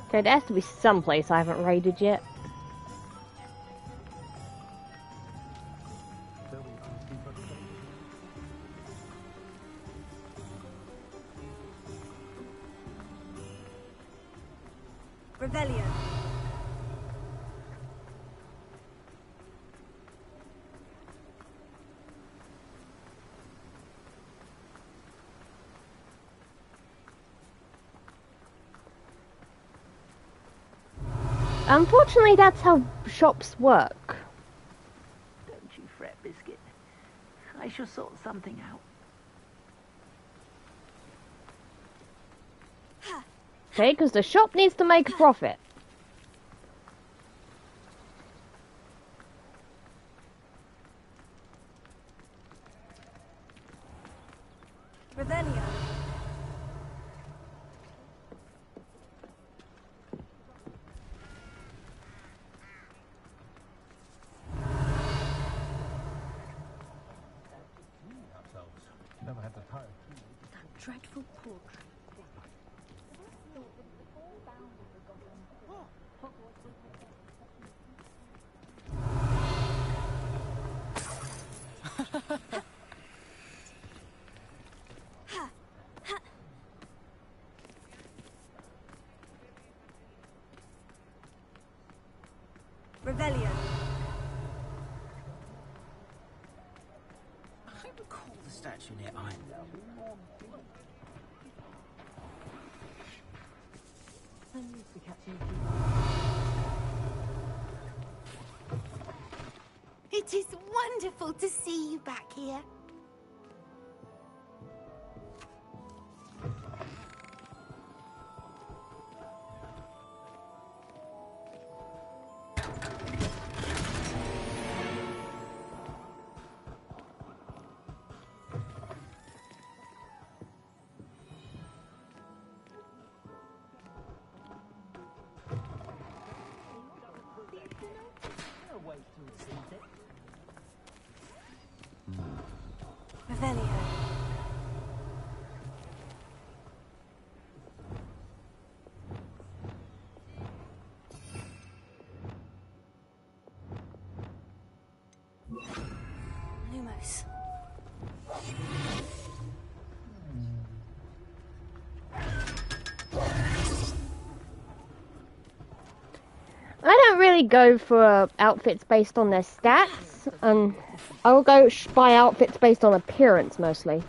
Okay, there has to be some place I haven't raided yet. Revelio. Unfortunately, that's how shops work. Don't you fret, Biscuit. I shall sort something out. Okay, because the shop needs to make a profit. Revelio. Never had the time. That dreadful portrait. Revelio. I recall the statue near Iron. It is wonderful to see you back here. Revelio. Lumos. I don't really go for outfits based on their stats, and I will go buy outfits based on appearance mostly.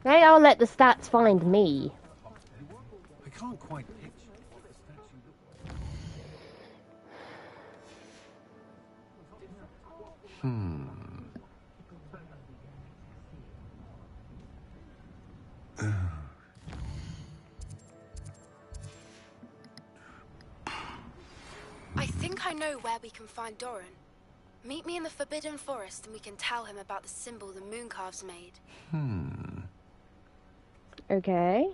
Maybe I'll let the stats find me. I can't quite picture what the statue think I know where we can find Doran. Meet me in the Forbidden Forest and we can tell him about the symbol the Mooncalves made. Okay.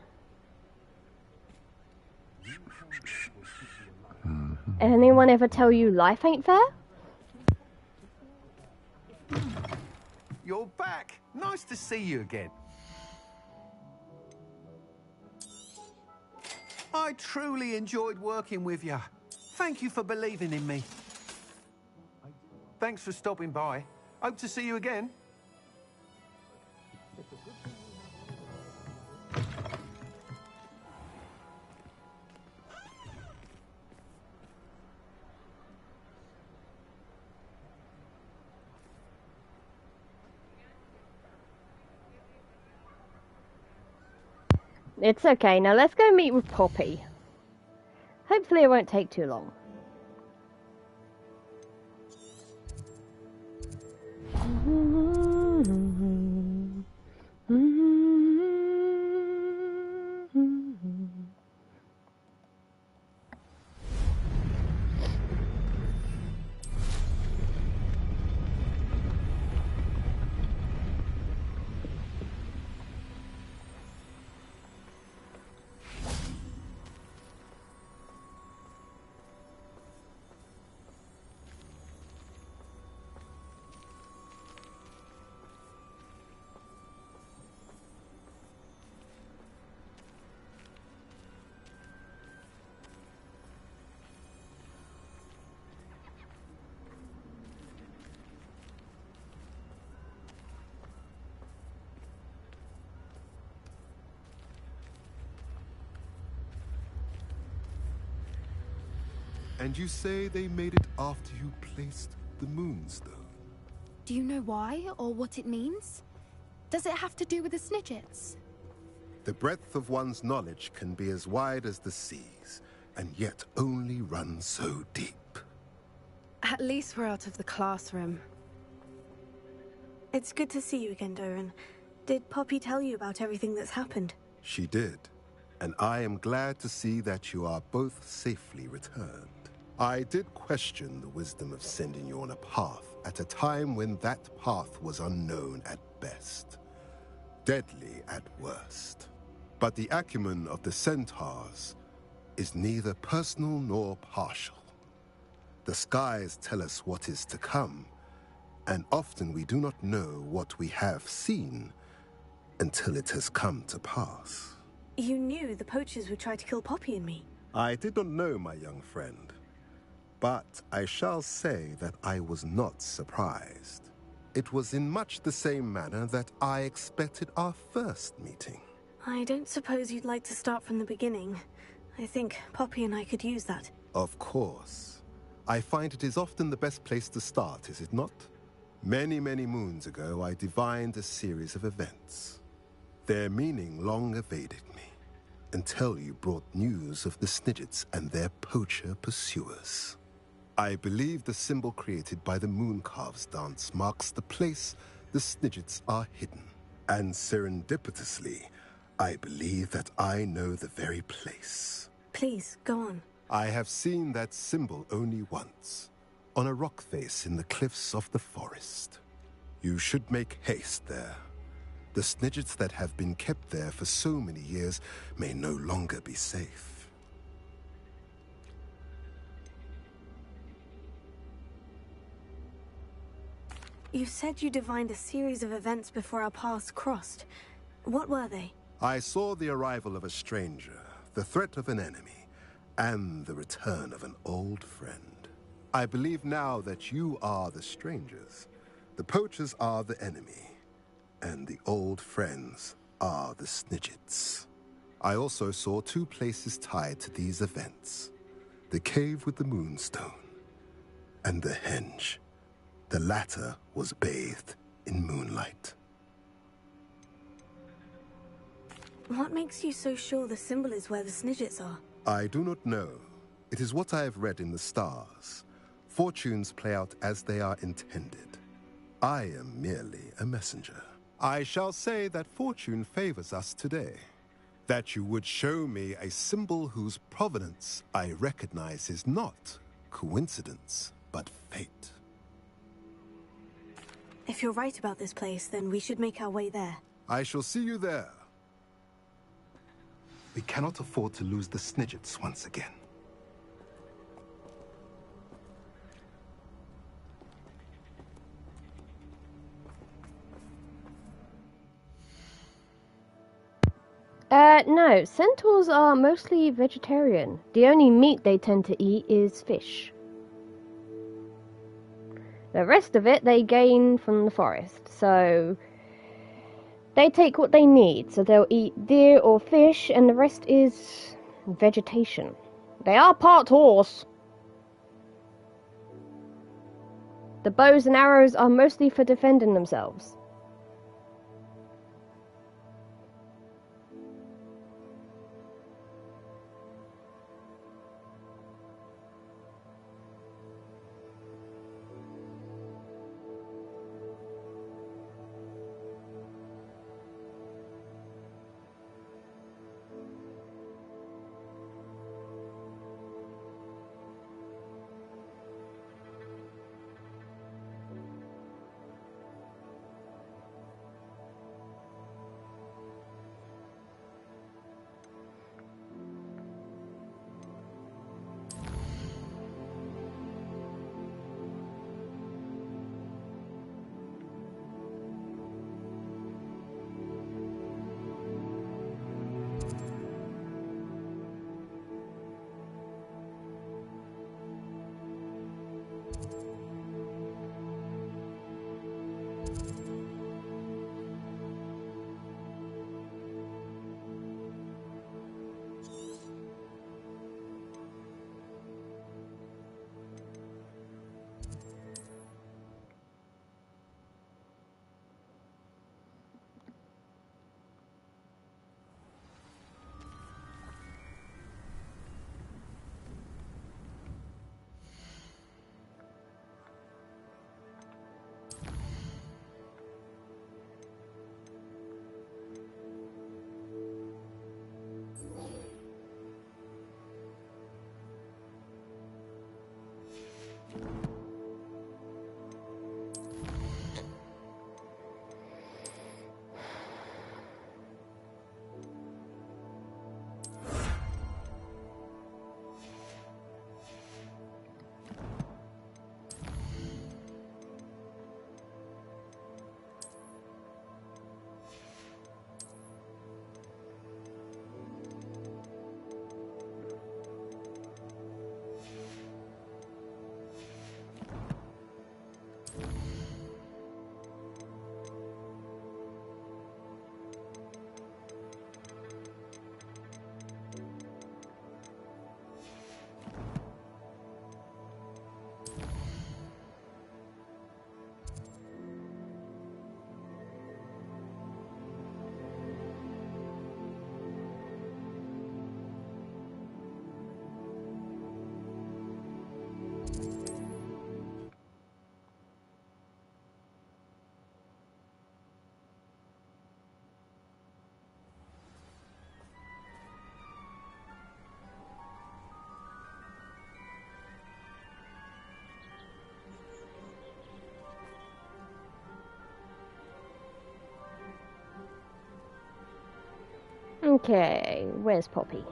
Anyone ever tell you life ain't fair? You're back. Nice to see you again. I truly enjoyed working with you. Thank you for believing in me. Thanks for stopping by. Hope to see you again. It's okay, now let's go meet with Poppy. Hopefully it won't take too long. And you say they made it after you placed the Moonstone? Do you know why, or what it means? Does it have to do with the Snidgets? The breadth of one's knowledge can be as wide as the seas, and yet only run so deep. At least we're out of the classroom. It's good to see you again, Doran. Did Poppy tell you about everything that's happened? She did, and I am glad to see that you are both safely returned. I did question the wisdom of sending you on a path at a time when that path was unknown at best, deadly at worst. But the acumen of the centaurs is neither personal nor partial. The skies tell us what is to come, and often we do not know what we have seen until it has come to pass. You knew the poachers would try to kill Poppy and me. I did not know, my young friend, but I shall say that I was not surprised. It was in much the same manner that I expected our first meeting. I don't suppose you'd like to start from the beginning. I think Poppy and I could use that. Of course. I find it is often the best place to start, is it not? Many, many moons ago, I divined a series of events. Their meaning long evaded me, until you brought news of the Snidgets and their poacher pursuers. I believe the symbol created by the Mooncalves dance marks the place the Snidgets are hidden. And serendipitously, I believe that I know the very place. Please, go on. I have seen that symbol only once, on a rock face in the cliffs of the forest. You should make haste there. The Snidgets that have been kept there for so many years may no longer be safe. You said you divined a series of events before our paths crossed. What were they? I saw the arrival of a stranger, the threat of an enemy, and the return of an old friend. I believe now that you are the strangers, the poachers are the enemy, and the old friends are the Snidgets. I also saw two places tied to these events: the cave with the Moonstone and the henge. The latter was bathed in moonlight. What makes you so sure the symbol is where the Snidgets are? I do not know. It is what I have read in the stars. Fortunes play out as they are intended. I am merely a messenger. I shall say that fortune favors us today. That you would show me a symbol whose provenance I recognize is not coincidence, but fate. If you're right about this place, then we should make our way there. I shall see you there. We cannot afford to lose the Snidgets once again. No, centaurs are mostly vegetarian. The only meat they tend to eat is fish. The rest of it they gain from the forest, so they take what they need. So they'll eat deer or fish, and the rest is vegetation. They are part horse. The bows and arrows are mostly for defending themselves. Okay, where's Poppy?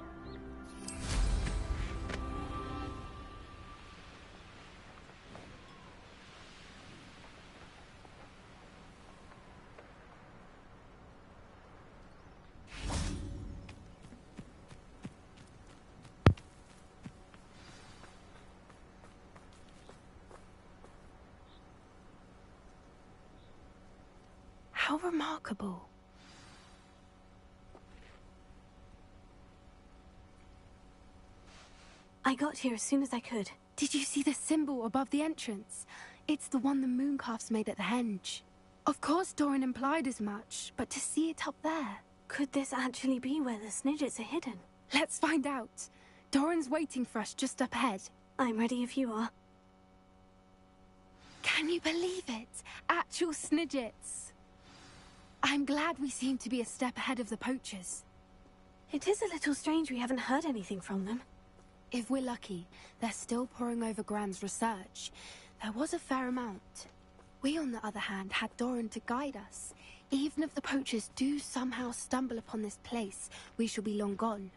How remarkable. I got here as soon as I could. Did you see the symbol above the entrance? It's the one the mooncalfs made at the henge. Of course Doran implied as much, but to see it up there... Could this actually be where the Snidgets are hidden? Let's find out. Doran's waiting for us just up ahead. I'm ready if you are. Can you believe it? Actual Snidgets. I'm glad we seem to be a step ahead of the poachers. It is a little strange we haven't heard anything from them. If we're lucky, they're still poring over Gran's research. There was a fair amount. We, on the other hand, had Doran to guide us. Even if the poachers do somehow stumble upon this place, we shall be long gone.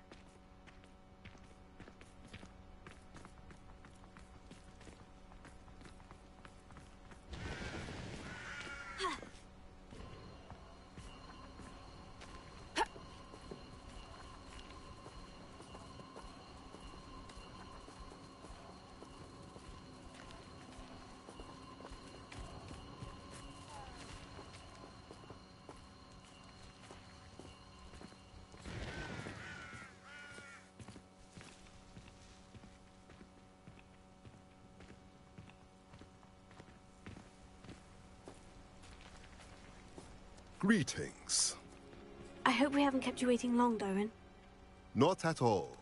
Greetings. I hope we haven't kept you waiting long, Doran. Not at all.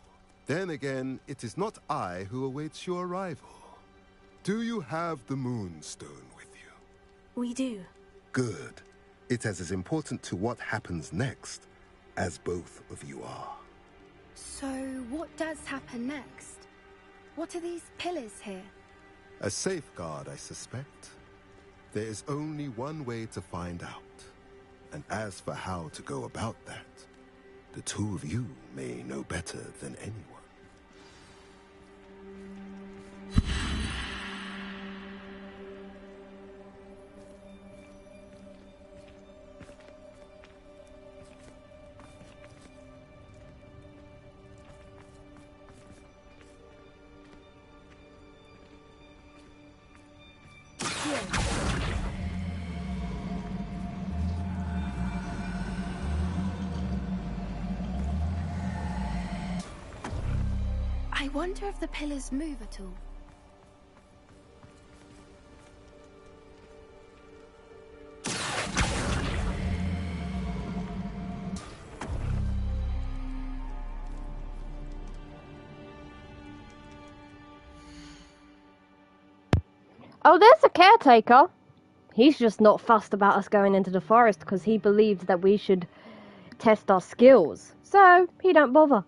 Then again, it is not I who awaits your arrival. Do you have the Moonstone with you? We do. Good. It is as important to what happens next as both of you are. So, what does happen next? What are these pillars here? A safeguard, I suspect. There is only one way to find out. And as for how to go about that, the two of you may know better than anyone. I wonder if the pillars move at all. Oh, there's a caretaker. He's just not fussed about us going into the forest because he believes that we should test our skills. So, he don't bother.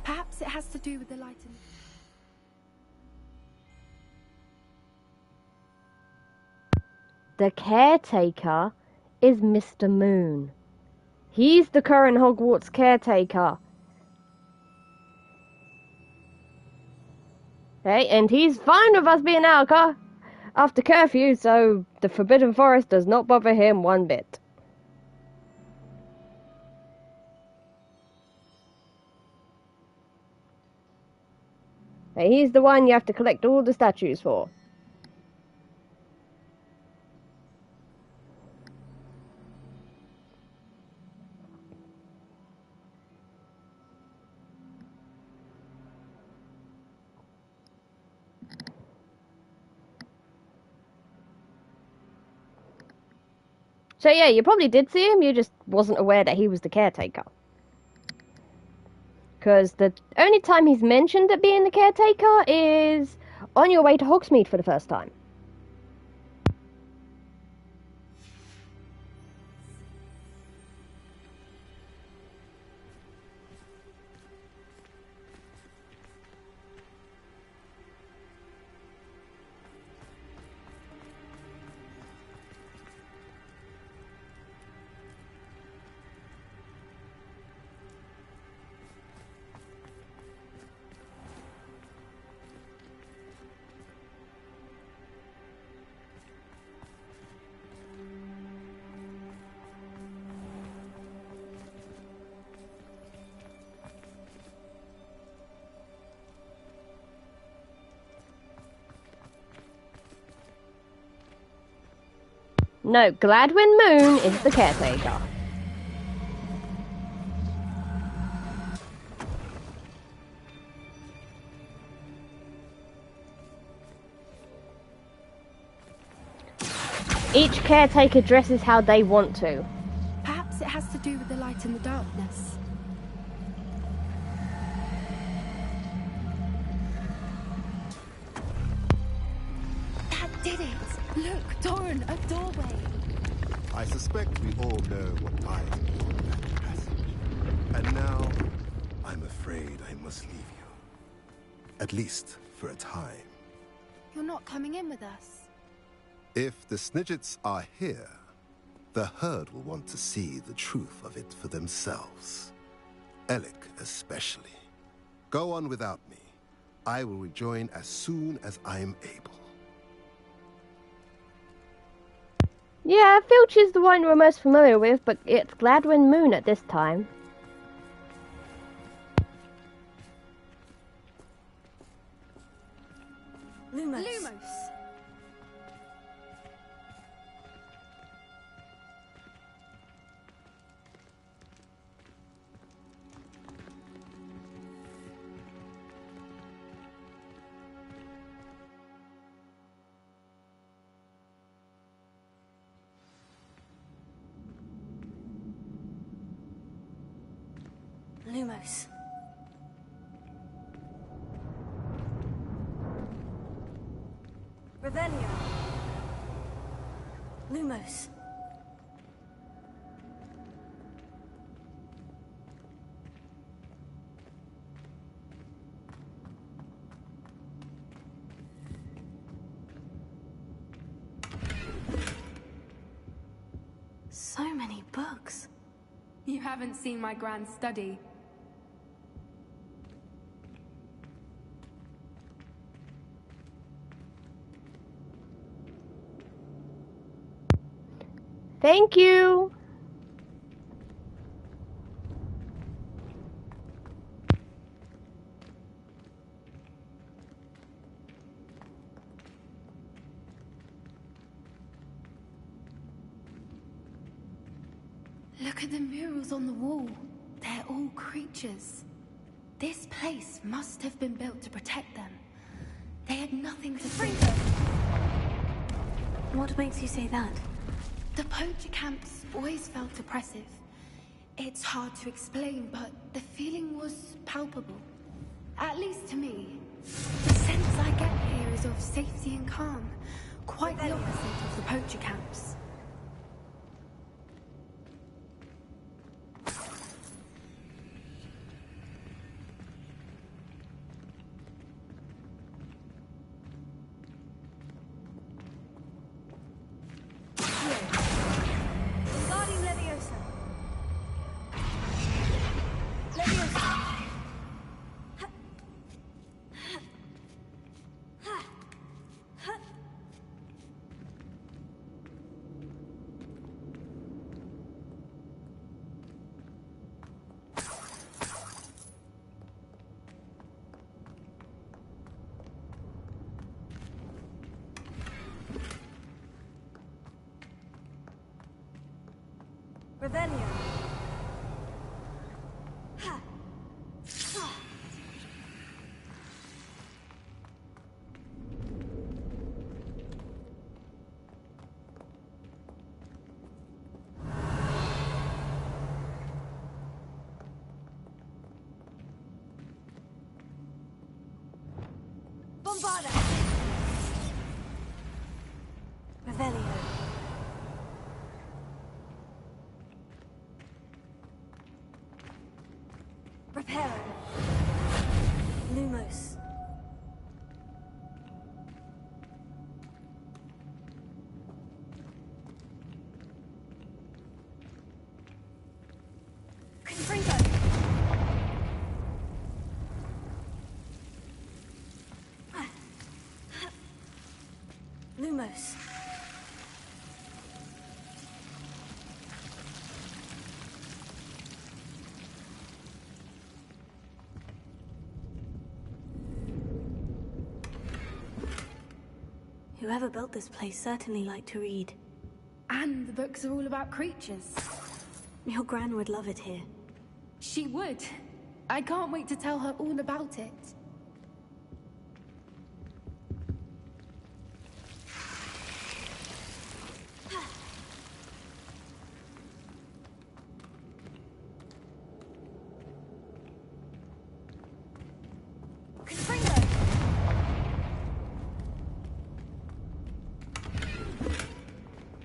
Perhaps it has to do with the light and... The caretaker is Mr. Moon. He's the current Hogwarts caretaker. Okay, and he's fine with us being out after curfew, so the Forbidden Forest does not bother him one bit. Okay, he's the one you have to collect all the statues for. So yeah, you probably did see him, you just wasn't aware that he was the caretaker. Because the only time he's mentioned it being the caretaker is on your way to Hogsmeade for the first time. No, Gladwin Moon is the caretaker. Each caretaker dresses how they want to. Perhaps it has to do with the light and the darkness. That did it! Look, Doran, a doorway! I suspect we all know what lies beyond that passage. And now, I'm afraid I must leave you. At least for a time. You're not coming in with us. If the Snidgets are here, the herd will want to see the truth of it for themselves. Alec especially. Go on without me. I will rejoin as soon as I am able. Yeah, Filch is the one we're most familiar with, but it's Gladwin Moon at this time. Lumos. Lumos. Revelio. Lumos. So many books. You haven't seen my grand study. Thank you. Look at the murals on the wall. They're all creatures. This place must have been built to protect them. They had nothing to fear. What makes you say that? The poacher camps always felt oppressive. It's hard to explain, but the feeling was palpable. At least to me. The sense I get here is of safety and calm. Quite the opposite of the poacher camps. Revelio. Bombarda. Revelio. Reparo. Lumos. Confringo. Lumos. Whoever built this place certainly liked to read. And the books are all about creatures. Your Gran would love it here. She would. I can't wait to tell her all about it.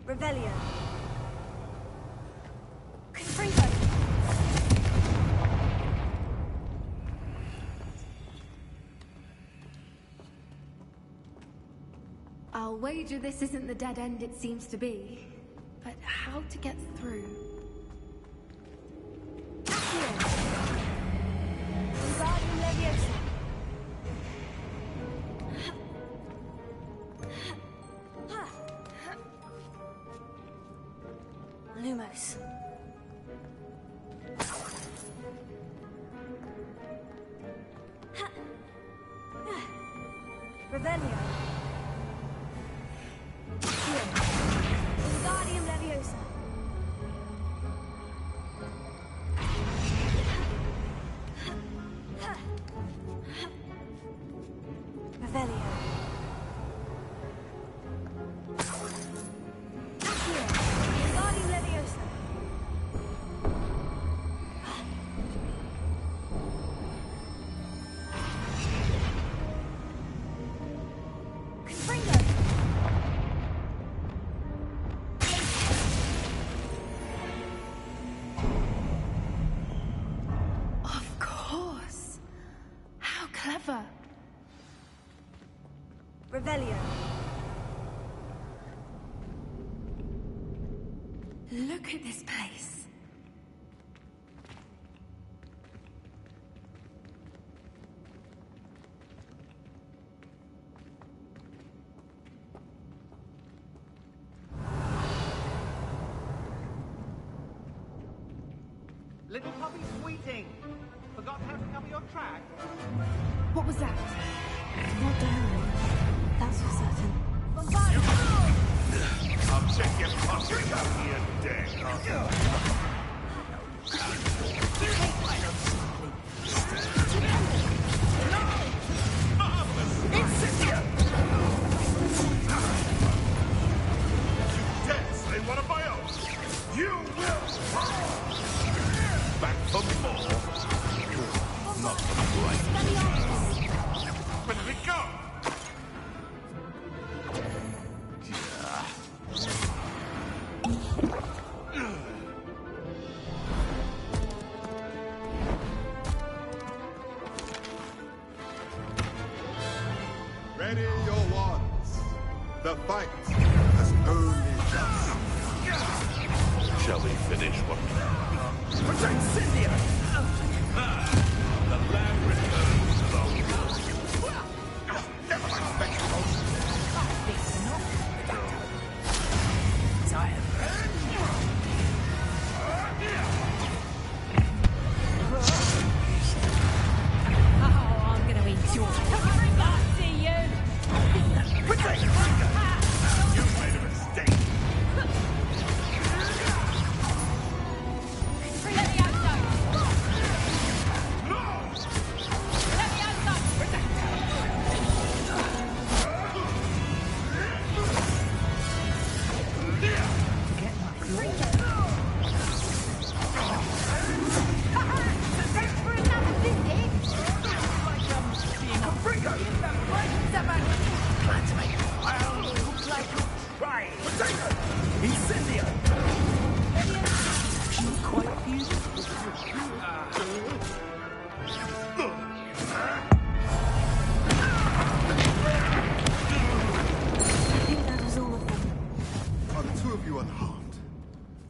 Revelio. I'll wager this isn't the dead end it seems to be. But how to get through? Wingardium Leviosa. Lumos. Revelio. Wingardium Leviosa. Revelio. Wingardium Leviosa. Of course. How clever. Revelio. Look at this place. Little puppy sweeting. Forgot how to cover your track? What was that? Not Doran. That's for certain. I'll check your pocket out here dead. Incendio! You dare slay one of my own? You will fall! Back for more. Not right. Where did it go? Ready your wands. The fight has only just. Shall we finish what protect Cynthia! The land returns to the never mind spectacles. Oh, I'm gonna eat yours. I see you. Protect! You made a mistake.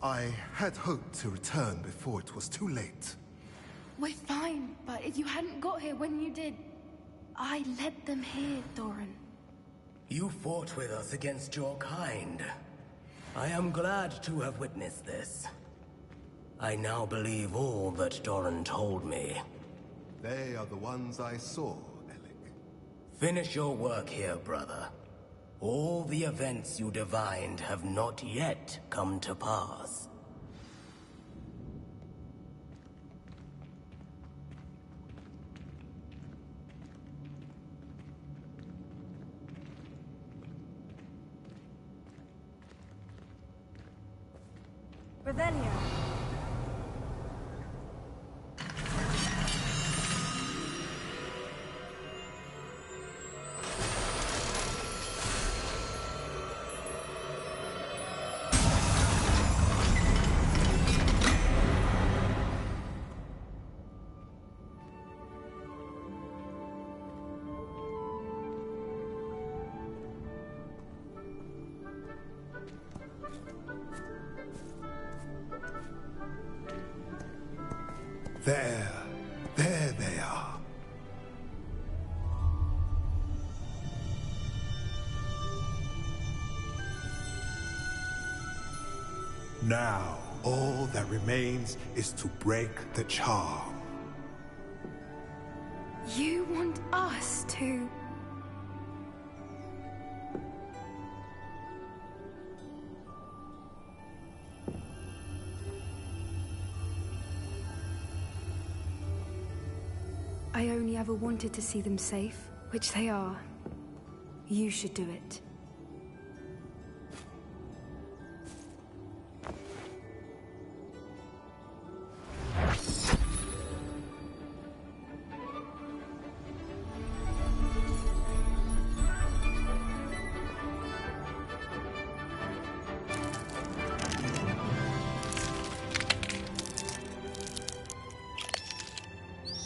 I had hoped to return before it was too late. We're fine, but if you hadn't got here when you did, I led them here, Doran. You fought with us against your kind. I am glad to have witnessed this. I now believe all that Doran told me. They are the ones I saw, Alec. Finish your work here, brother. All the events you divined have not yet come to pass. Revelio. There they are. Now, all that remains is to break the charm. You want us to... I only ever wanted to see them safe, which they are. You should do it.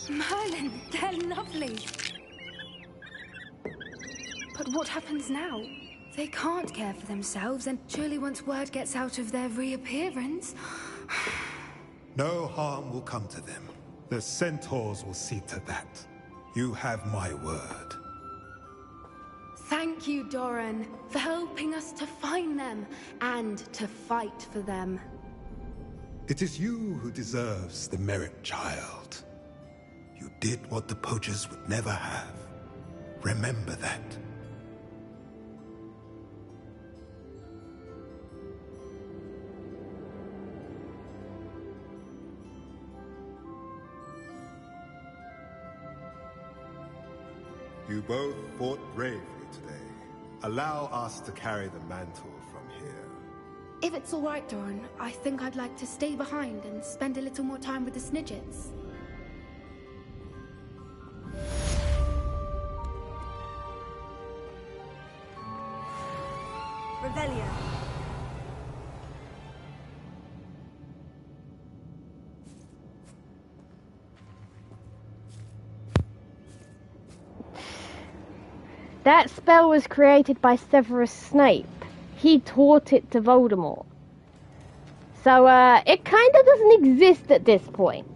Merlin, they're lovely. But what happens now? They can't care for themselves, and surely once word gets out of their reappearance... No harm will come to them. The centaurs will see to that. You have my word. Thank you, Doran, for helping us to find them, and to fight for them. It is you who deserves the merit, child. You did what the poachers would never have. Remember that. You both fought bravely today. Allow us to carry the mantle from here. If it's all right, Doran, I think I'd like to stay behind and spend a little more time with the Snidgets. Revelio. That spell was created by Severus Snape. He taught it to Voldemort. So, it kinda doesn't exist at this point.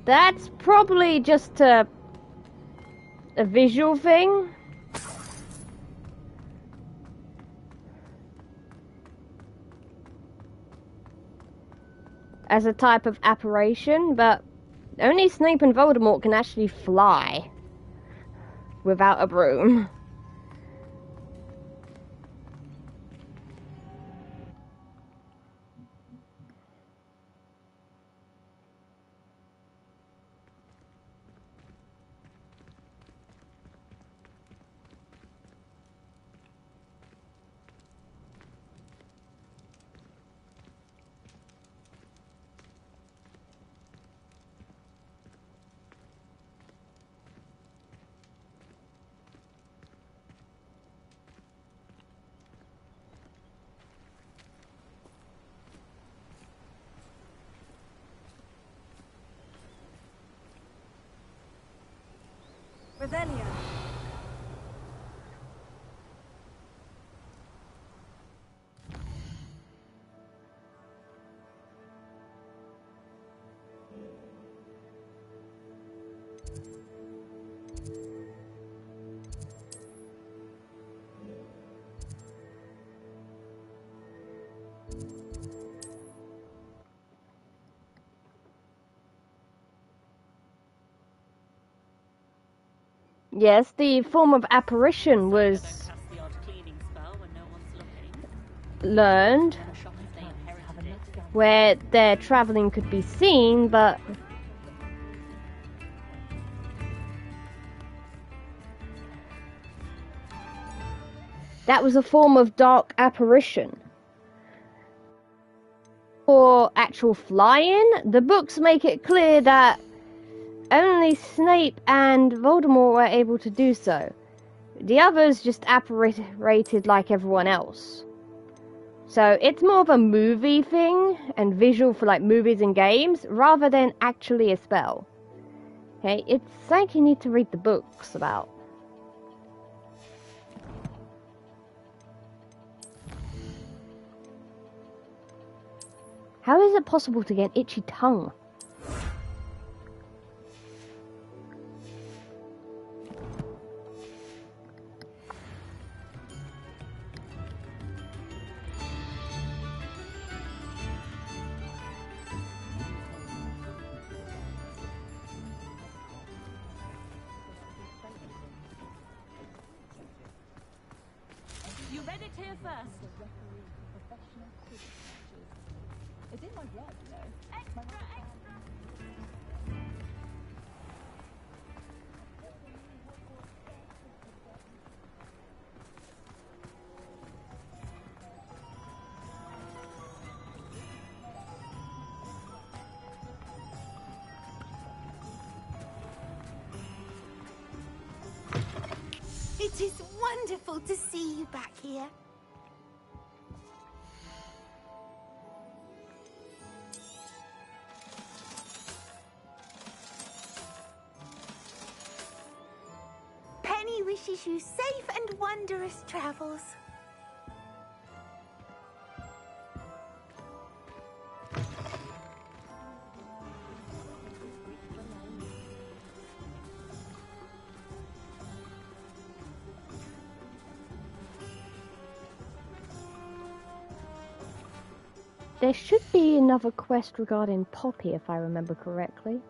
That's probably just a visual thing. As a type of apparition, but only Snape and Voldemort can actually fly without a broom. Revelio. Yes, the form of apparition was learned, where their travelling could be seen, but that was a form of dark apparition. For actual flying, the books make it clear that only Snape and Voldemort were able to do so. The others just apparated like everyone else. So it's more of a movie thing and visual for like movies and games rather than actually a spell. Okay, it's something you need to read the books about. How is it possible to get itchy tongue? You read it here first. It's in my blood, you know. Extra, extra. It is wonderful to see you back here. Penny wishes you safe and wondrous travels. There should be another quest regarding Poppy, if I remember correctly.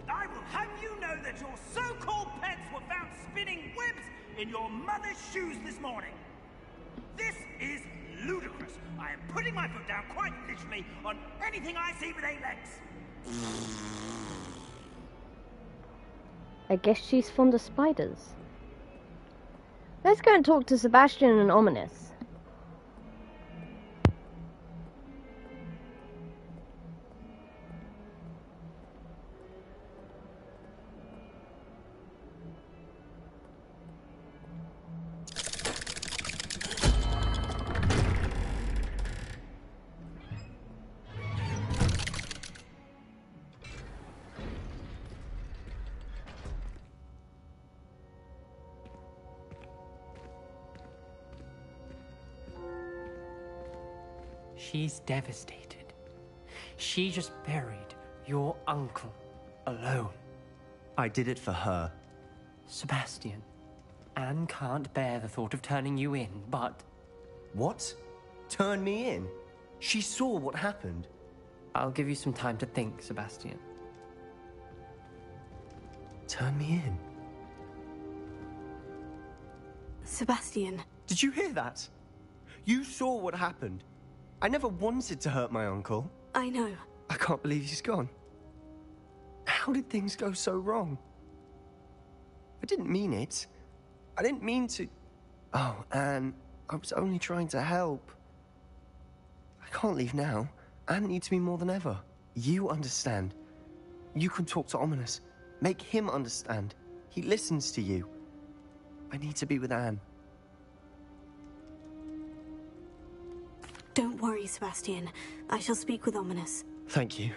I will have you know that your so-called pets were found spinning webs in your mother's shoes this morning. This is ludicrous. I am putting my foot down quite literally on anything I see with 8 legs. I guess she's fond of spiders. Let's go and talk to Sebastian and Ominous. She's devastated. She just buried your uncle alone. I did it for her. Sebastian, Anne can't bear the thought of turning you in, but... What? Turn me in? She saw what happened. I'll give you some time to think, Sebastian. Turn me in? Sebastian. Did you hear that? You saw what happened. I never wanted to hurt my uncle. I know. I can't believe he's gone. How did things go so wrong? I didn't mean it. I didn't mean to... Oh, Anne, I was only trying to help. I can't leave now. Anne needs me more than ever. You understand. You can talk to Ominous. Make him understand. He listens to you. I need to be with Anne. Don't worry, Sebastian. I shall speak with Ominous. Thank you.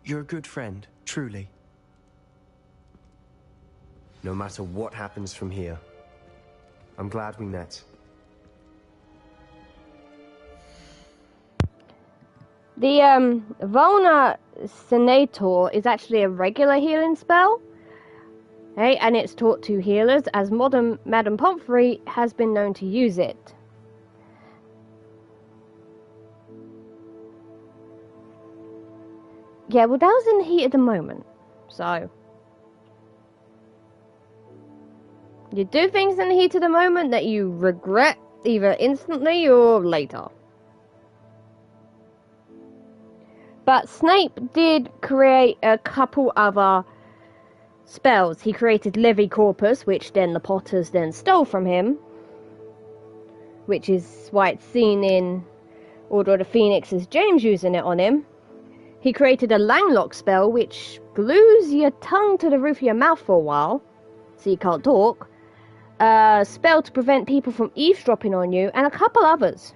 You're a good friend, truly. No matter what happens from here, I'm glad we met. The Volna Senator is actually a regular healing spell. Okay, and it's taught to healers, as modern Madame Pomfrey has been known to use it. Yeah, well, that was in the heat of the moment, so... You do things in the heat of the moment that you regret either instantly or later. But Snape did create a couple other spells. He created Levi Corpus, which then the Potters then stole from him, which is why it's seen in Order of the Phoenix as James using it on him. He created a Langlock spell, which glues your tongue to the roof of your mouth for a while, so you can't talk. A spell to prevent people from eavesdropping on you, and a couple others.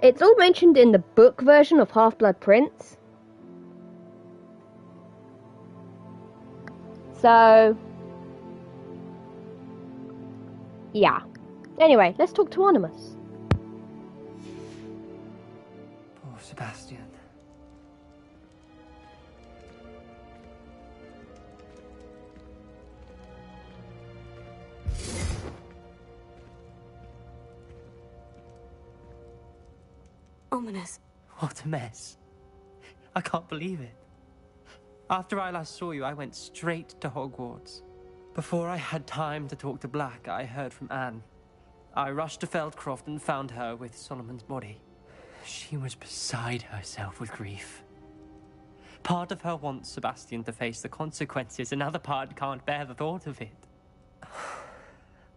It's all mentioned in the book version of Half-Blood Prince. So, yeah. Anyway, let's talk to Onimus. Poor Sebastian. Ominous. What a mess. I can't believe it. After I last saw you, I went straight to Hogwarts. Before I had time to talk to Black, I heard from Anne. I rushed to Feldcroft and found her with Solomon's body. She was beside herself with grief. Part of her wants Sebastian to face the consequences, another part can't bear the thought of it.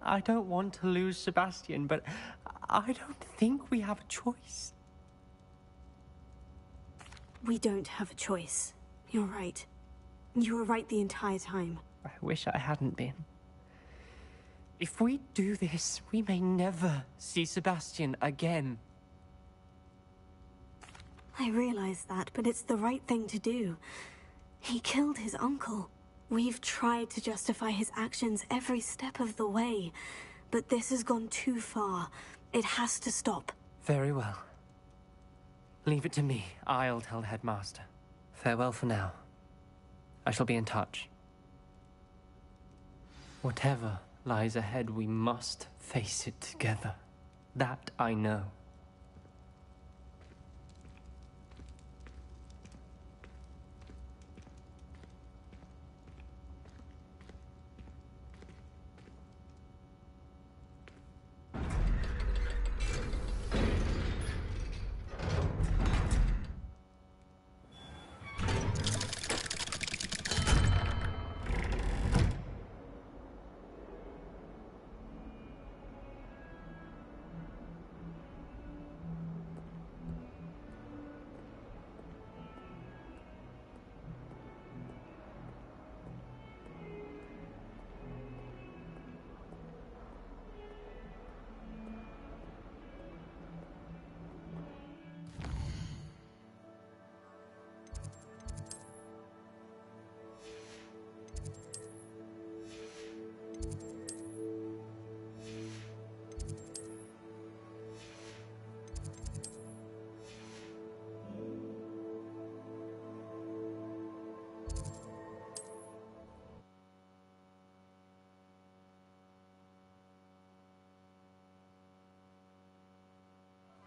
I don't want to lose Sebastian, but I don't think we have a choice. We don't have a choice. You're right. You were right the entire time. I wish I hadn't been. If we do this, we may never see Sebastian again. I realize that, but it's the right thing to do. He killed his uncle. We've tried to justify his actions every step of the way, but this has gone too far. It has to stop. Very well. Leave it to me. I'll tell the headmaster. Farewell for now. I shall be in touch. Whatever lies ahead, we must face it together. That I know.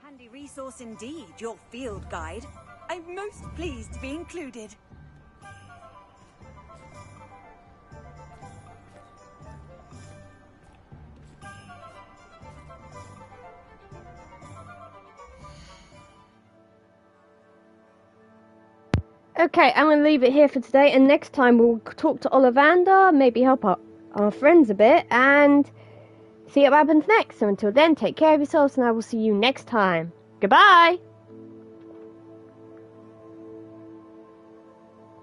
Handy resource indeed, your field guide. I'm most pleased to be included. Okay, I'm going to leave it here for today, and next time we'll talk to Ollivander, maybe help our friends a bit, and see what happens next. So until then, take care of yourselves, and I will see you next time. Goodbye!